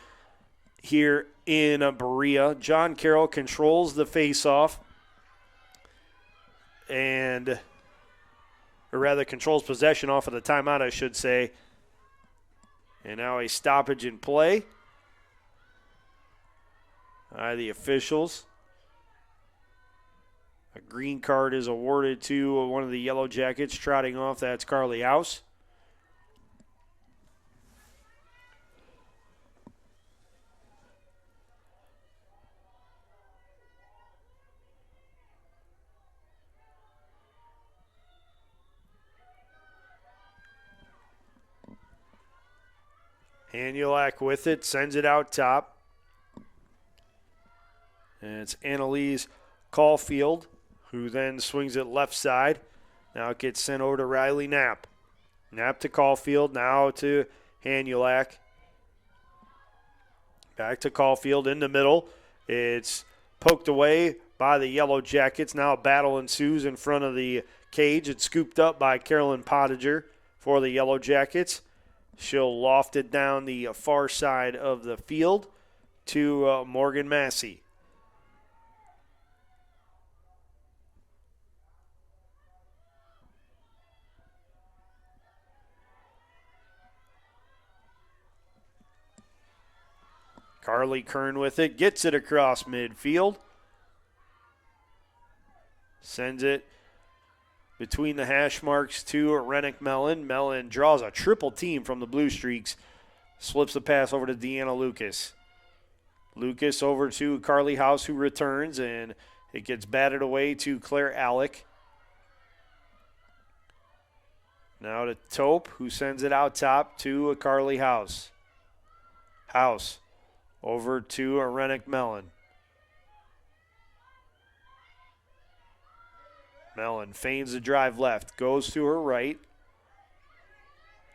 here in Berea. John Carroll controls the faceoff. Or rather controls possession off of the timeout, I should say. And now a stoppage in play by the officials. A green card is awarded to one of the Yellow Jackets trotting off. That's Carly House. Hanulak with it, sends it out top. And it's Annalise Caulfield, who then swings it left side. Now it gets sent over to Riley Knapp. Knapp to Caulfield, now to Hanulak. Back to Caulfield in the middle. It's poked away by the Yellow Jackets. Now a battle ensues in front of the cage. It's scooped up by Carolyn Pottinger for the Yellow Jackets. She'll loft it down the far side of the field to Morgan Massey. Carly Kern with it, gets it across midfield. Sends it between the hash marks to Rennick Mellon. Mellon draws a triple team from the Blue Streaks. Slips the pass over to Deanna Lucas. Lucas over to Carly House, who returns, and it gets batted away to Claire Alec. Now to Tope, who sends it out top to Carly House. House over to Rennick Mellon. Mellon feigns the drive left, goes to her right,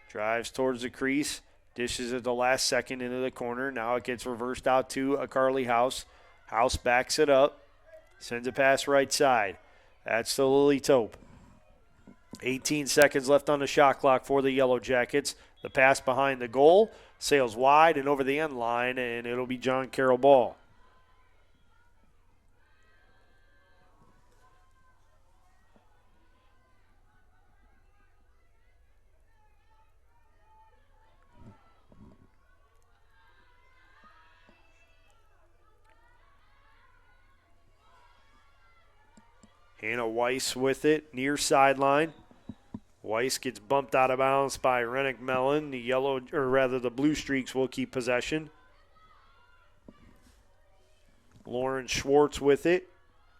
drives towards the crease, dishes at the last second into the corner. Now it gets reversed out to a Carly House. House backs it up, sends a pass right side. That's to Lily Tope. 18 seconds left on the shot clock for the Yellow Jackets. The pass behind the goal, sails wide and over the end line, and it'll be John Carroll ball. Hannah Weiss with it, near sideline. Weiss gets bumped out of bounds by Rennick Mellon. The Blue Streaks will keep possession. Lauren Schwartz with it.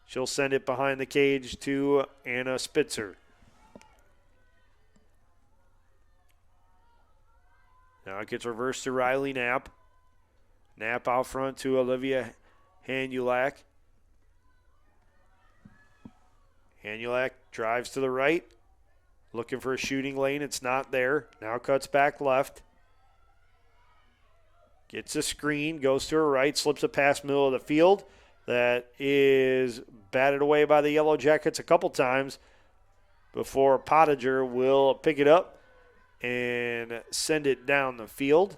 She'll send it behind the cage to Anna Spitzer. Now it gets reversed to Riley Knapp. Knapp out front to Olivia Hanulak. Hanulak drives to the right, looking for a shooting lane. It's not there. Now cuts back left. Gets a screen, goes to her right, slips a pass middle of the field. That is batted away by the Yellow Jackets a couple times before Pottinger will pick it up and send it down the field.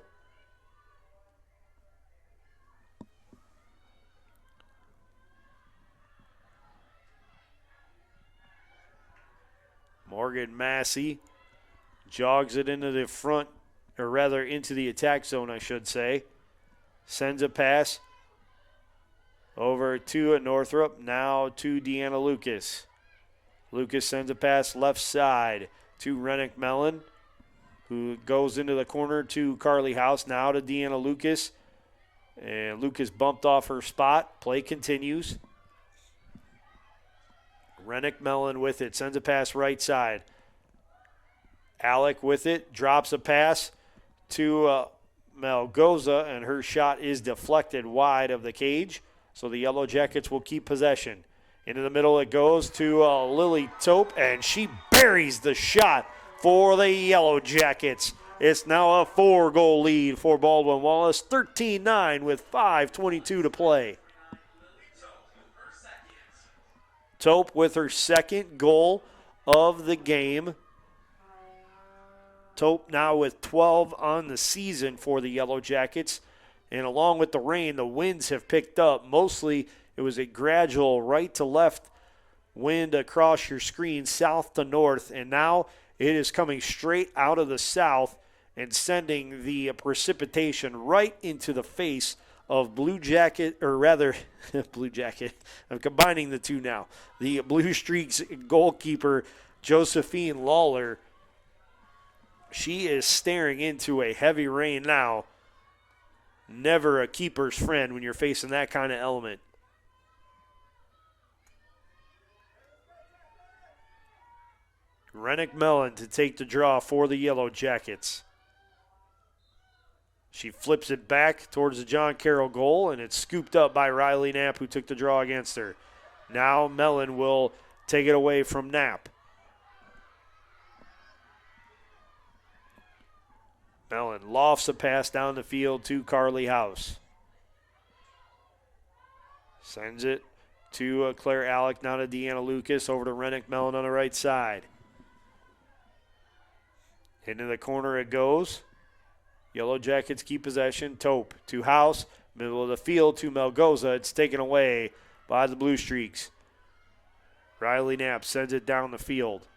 Morgan Massey jogs it into the front, or rather into the attack zone, I should say. Sends a pass over to Northrop, now to Deanna Lucas. Lucas sends a pass left side to Rennick Mellon, who goes into the corner to Carly House, now to Deanna Lucas. And Lucas bumped off her spot. Play continues. Rennick Mellon with it, sends a pass right side. Alec with it, drops a pass to Malgoza, and her shot is deflected wide of the cage. So the Yellow Jackets will keep possession. Into the middle it goes to Lily Tope, and she buries the shot for the Yellow Jackets. It's now a 4-goal lead for Baldwin Wallace, 13-9 with 5:22 to play. Tope with her second goal of the game. Tope now with 12 on the season for the Yellow Jackets. And along with the rain, the winds have picked up. Mostly it was a gradual right to left wind across your screen, south to north. And now it is coming straight out of the south and sending the precipitation right into the face of Blue Jacket. I'm combining the two now. The Blue Streaks goalkeeper, Josephine Lawler. She is staring into a heavy rain now. Never a keeper's friend when you're facing that kind of element. Rennick Mellon to take the draw for the Yellow Jackets. She flips it back towards the John Carroll goal, and it's scooped up by Riley Knapp, who took the draw against her. Now Mellon will take it away from Knapp. Mellon lofts a pass down the field to Carly House. Sends it to Claire Alec, now to Deanna Lucas, over to Rennick Mellon on the right side. Into the corner it goes. Yellow Jackets keep possession. Tope to House, middle of the field to Malgoza. It's taken away by the Blue Streaks. Riley Knapp sends it down the field.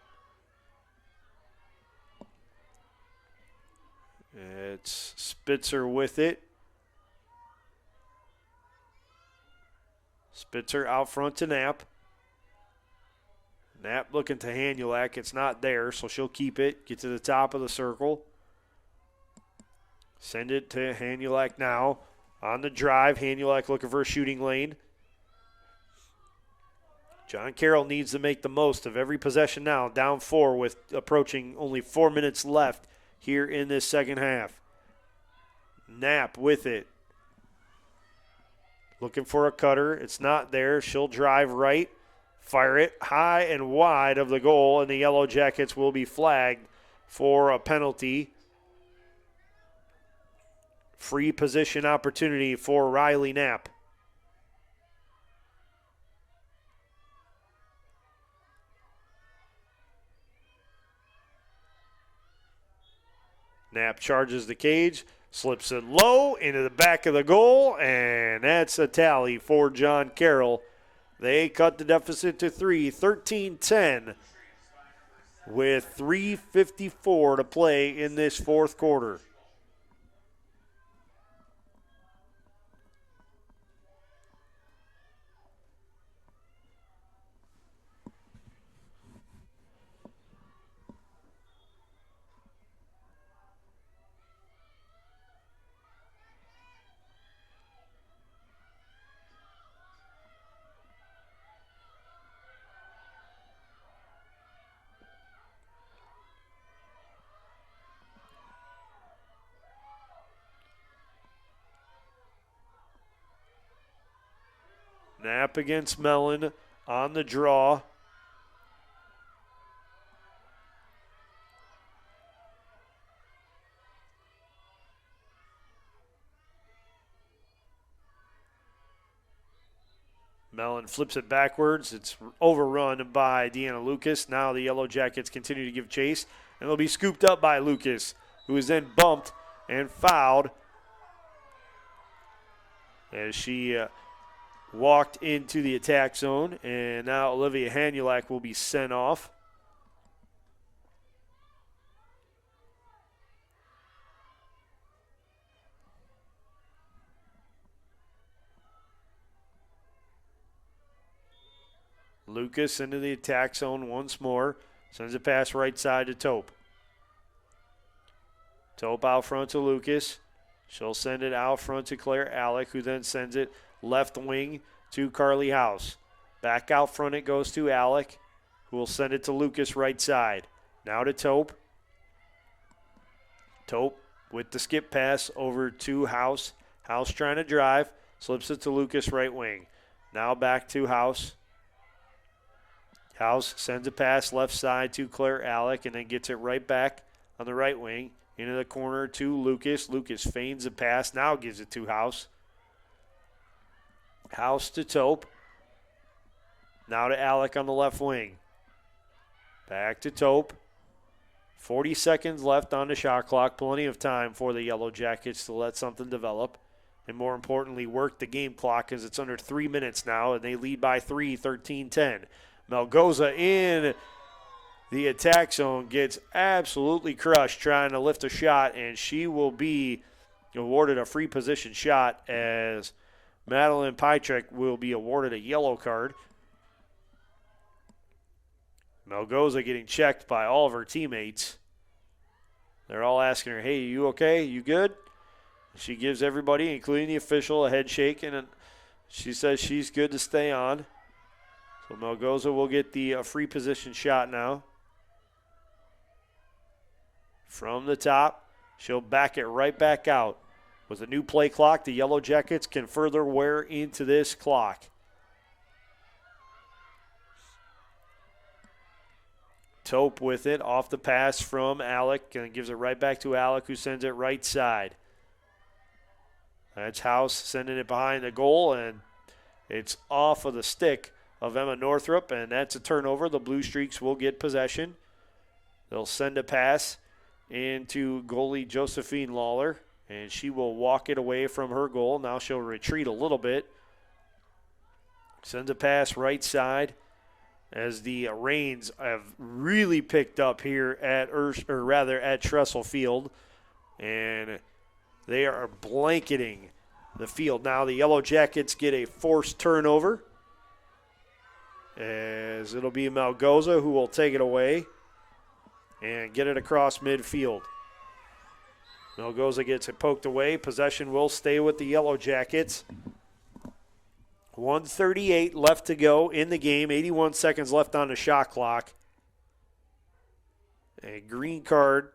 It's Spitzer with it. Spitzer out front to Knapp. Knapp looking to Hanulak. It's not there, so she'll keep it. Get to the top of the circle. Send it to Hanulak now. On the drive, Hanulak looking for a shooting lane. John Carroll needs to make the most of every possession now. Down 4 with approaching only 4 minutes left here in this second half. Knapp with it. Looking for a cutter. It's not there. She'll drive right, fire it high and wide of the goal, and the Yellow Jackets will be flagged for a penalty. Free position opportunity for Riley Knapp. Knapp charges the cage, slips it low into the back of the goal, and that's a tally for John Carroll. They cut the deficit to 3, 13-10, with 3:54 to play in this fourth quarter. Knapp against Mellon on the draw. Mellon flips it backwards. It's overrun by Deanna Lucas. Now the Yellow Jackets continue to give chase, and they'll be scooped up by Lucas, who is then bumped and fouled as she walked into the attack zone, and now Olivia Hanulak will be sent off. Lucas into the attack zone once more. Sends a pass right side to Taupe. Taupe out front to Lucas. She'll send it out front to Claire Alec, who then sends it left wing to Carly House. Back out front it goes to Alec, who will send it to Lucas right side. Now to Taupe. Taupe with the skip pass over to House. House trying to drive. Slips it to Lucas right wing. Now back to House. House sends a pass left side to Claire Alec and then gets it right back on the right wing into the corner to Lucas. Lucas feigns the pass, now gives it to House. House to Taupe. Now to Alec on the left wing. Back to Taupe. 40 seconds left on the shot clock. Plenty of time for the Yellow Jackets to let something develop. And more importantly, work the game clock as it's under 3 minutes now, and they lead by 3, 13-10. Melgoza in the attack zone gets absolutely crushed trying to lift a shot, and she will be awarded a free position shot as Madeline Pytrek will be awarded a yellow card. Melgoza getting checked by all of her teammates. They're all asking her, hey, you okay? You good? She gives everybody, including the official, a head shake, and she says she's good to stay on. So Melgoza will get the free position shot now. From the top, she'll back it right back out. With a new play clock, the Yellow Jackets can further wear into this clock. Taupe with it, off the pass from Alec, and gives it right back to Alec, who sends it right side. That's House sending it behind the goal, and it's off of the stick of Emma Northrup, and that's a turnover. The Blue Streaks will get possession. They'll send a pass into goalie Josephine Lawler, and she will walk it away from her goal. Now she'll retreat a little bit. Sends a pass right side as the rains have really picked up here at Tressel Field, and they are blanketing the field. Now the Yellow Jackets get a forced turnover, as it'll be Melgoza who will take it away and get it across midfield. Melgoza gets it poked away. Possession will stay with the Yellow Jackets. 1:38 left to go in the game. 81 seconds left on the shot clock. A green card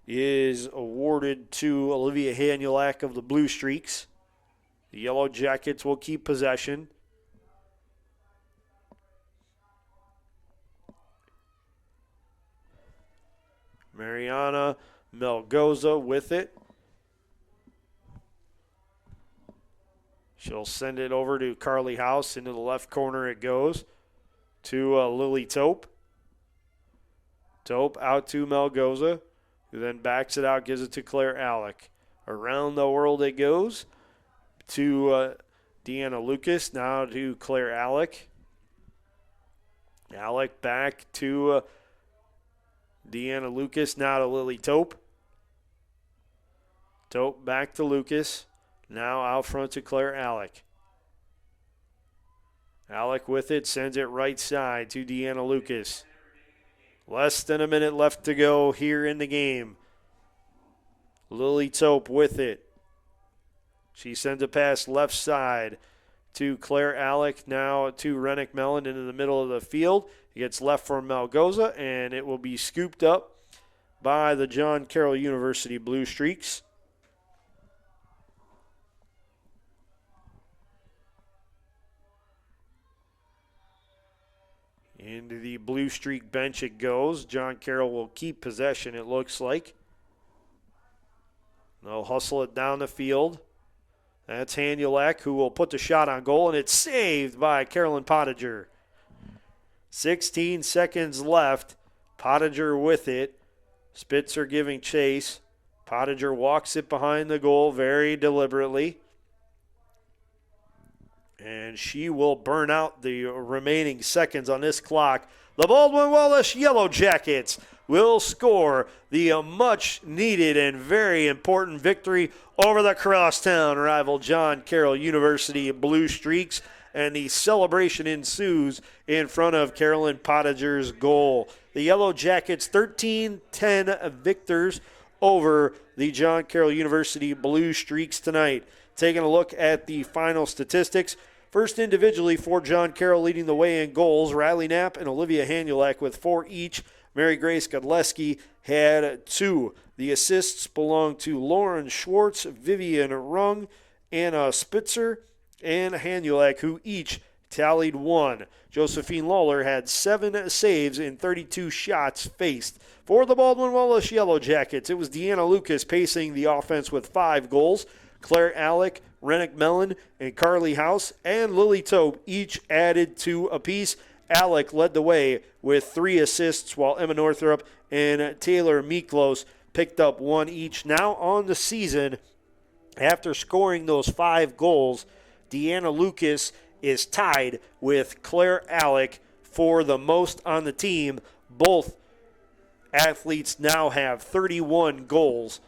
is awarded to Olivia Hanulak of the Blue Streaks. The Yellow Jackets will keep possession. Mariana Melgoza with it. She'll send it over to Carly House. Into the left corner it goes to Lily Tope. Tope out to Melgoza, who then backs it out, gives it to Claire Alec. Around the world it goes to Deanna Lucas, now to Claire Alec. Alec back to Deanna Lucas, now to Lily Tope. Tope back to Lucas, now out front to Claire Alec. Alec with it, sends it right side to Deanna Lucas. Less than a minute left to go here in the game. Lily Tope with it. She sends a pass left side to Claire Alec, now to Rennick Mellon into the middle of the field. It gets left for Melgoza, and it will be scooped up by the John Carroll University Blue Streaks. Into the Blue Streak bench it goes. John Carroll will keep possession, it looks like. They'll hustle it down the field. That's Hanulak, who will put the shot on goal, and it's saved by Carolyn Pottinger. 16 seconds left. Pottinger with it. Spitzer giving chase. Pottinger walks it behind the goal very deliberately. And she will burn out the remaining seconds on this clock. The Baldwin Wallace Yellow Jackets will score the much-needed and very important victory over the crosstown rival John Carroll University Blue Streaks, and the celebration ensues in front of Carolyn Pottinger's goal. The Yellow Jackets 13-10 victors over the John Carroll University Blue Streaks tonight. Taking a look at the final statistics. First individually for John Carroll, leading the way in goals, Riley Knapp and Olivia Hanulak with 4 each. Mary Grace Godleski had 2. The assists belong to Lauren Schwartz, Vivian Rung, Anna Spitzer, and Hanulak, who each tallied 1. Josephine Lawler had 7 saves in 32 shots faced. For the Baldwin Wallace Yellow Jackets, it was Deanna Lucas pacing the offense with 5 goals. Claire Alec, Rennick Mellon, and Carly House, and Lily Tope each added 2 apiece. Alec led the way with 3 assists, while Emma Northrup and Taylor Miklos picked up 1 each. Now on the season, after scoring those 5 goals, Deanna Lucas is tied with Claire Alec for the most on the team. Both athletes now have 31 goals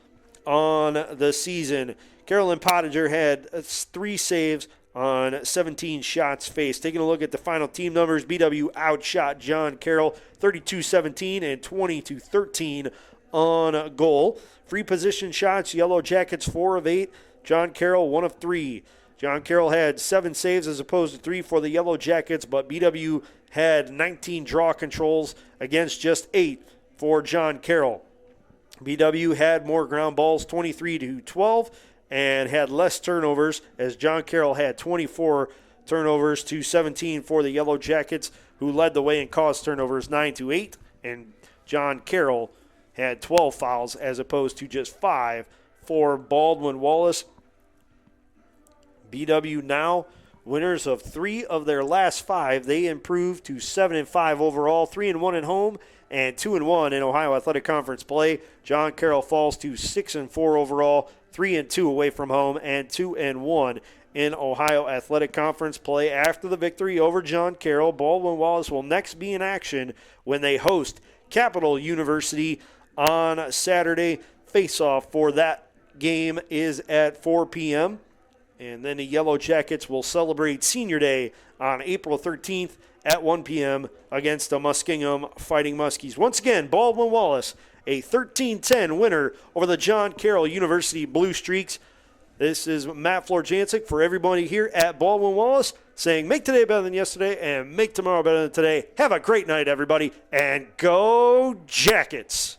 on the season. Carolyn Pottinger had 3 saves on 17 shots faced. Taking a look at the final team numbers, BW outshot John Carroll 32-17 and 20-13 on goal. Free position shots, Yellow Jackets 4 of 8, John Carroll 1 of 3. John Carroll had 7 saves as opposed to 3 for the Yellow Jackets, but BW had 19 draw controls against just 8 for John Carroll. BW had more ground balls, 23-12, and had less turnovers, as John Carroll had 24 turnovers to 17 for the Yellow Jackets, who led the way and caused turnovers 9-8, and John Carroll had 12 fouls as opposed to just 5 for Baldwin Wallace. BW now winners of 3 of their last 5. They improved to 7-5 overall, 3-1 at home, and 2-1 in Ohio Athletic Conference play. John Carroll falls to 6-4 overall, 3-2 away from home, and 2-1 in Ohio Athletic Conference play. After the victory over John Carroll, Baldwin Wallace will next be in action when they host Capital University on Saturday. Face-off for that game is at 4 p.m., and then the Yellow Jackets will celebrate Senior Day on April 13th at 1 p.m. against the Muskingum Fighting Muskies. Once again, Baldwin Wallace, a 13-10 winner over the John Carroll University Blue Streaks. This is Matt Florjancic for everybody here at Baldwin Wallace saying make today better than yesterday and make tomorrow better than today. Have a great night, everybody, and go Jackets!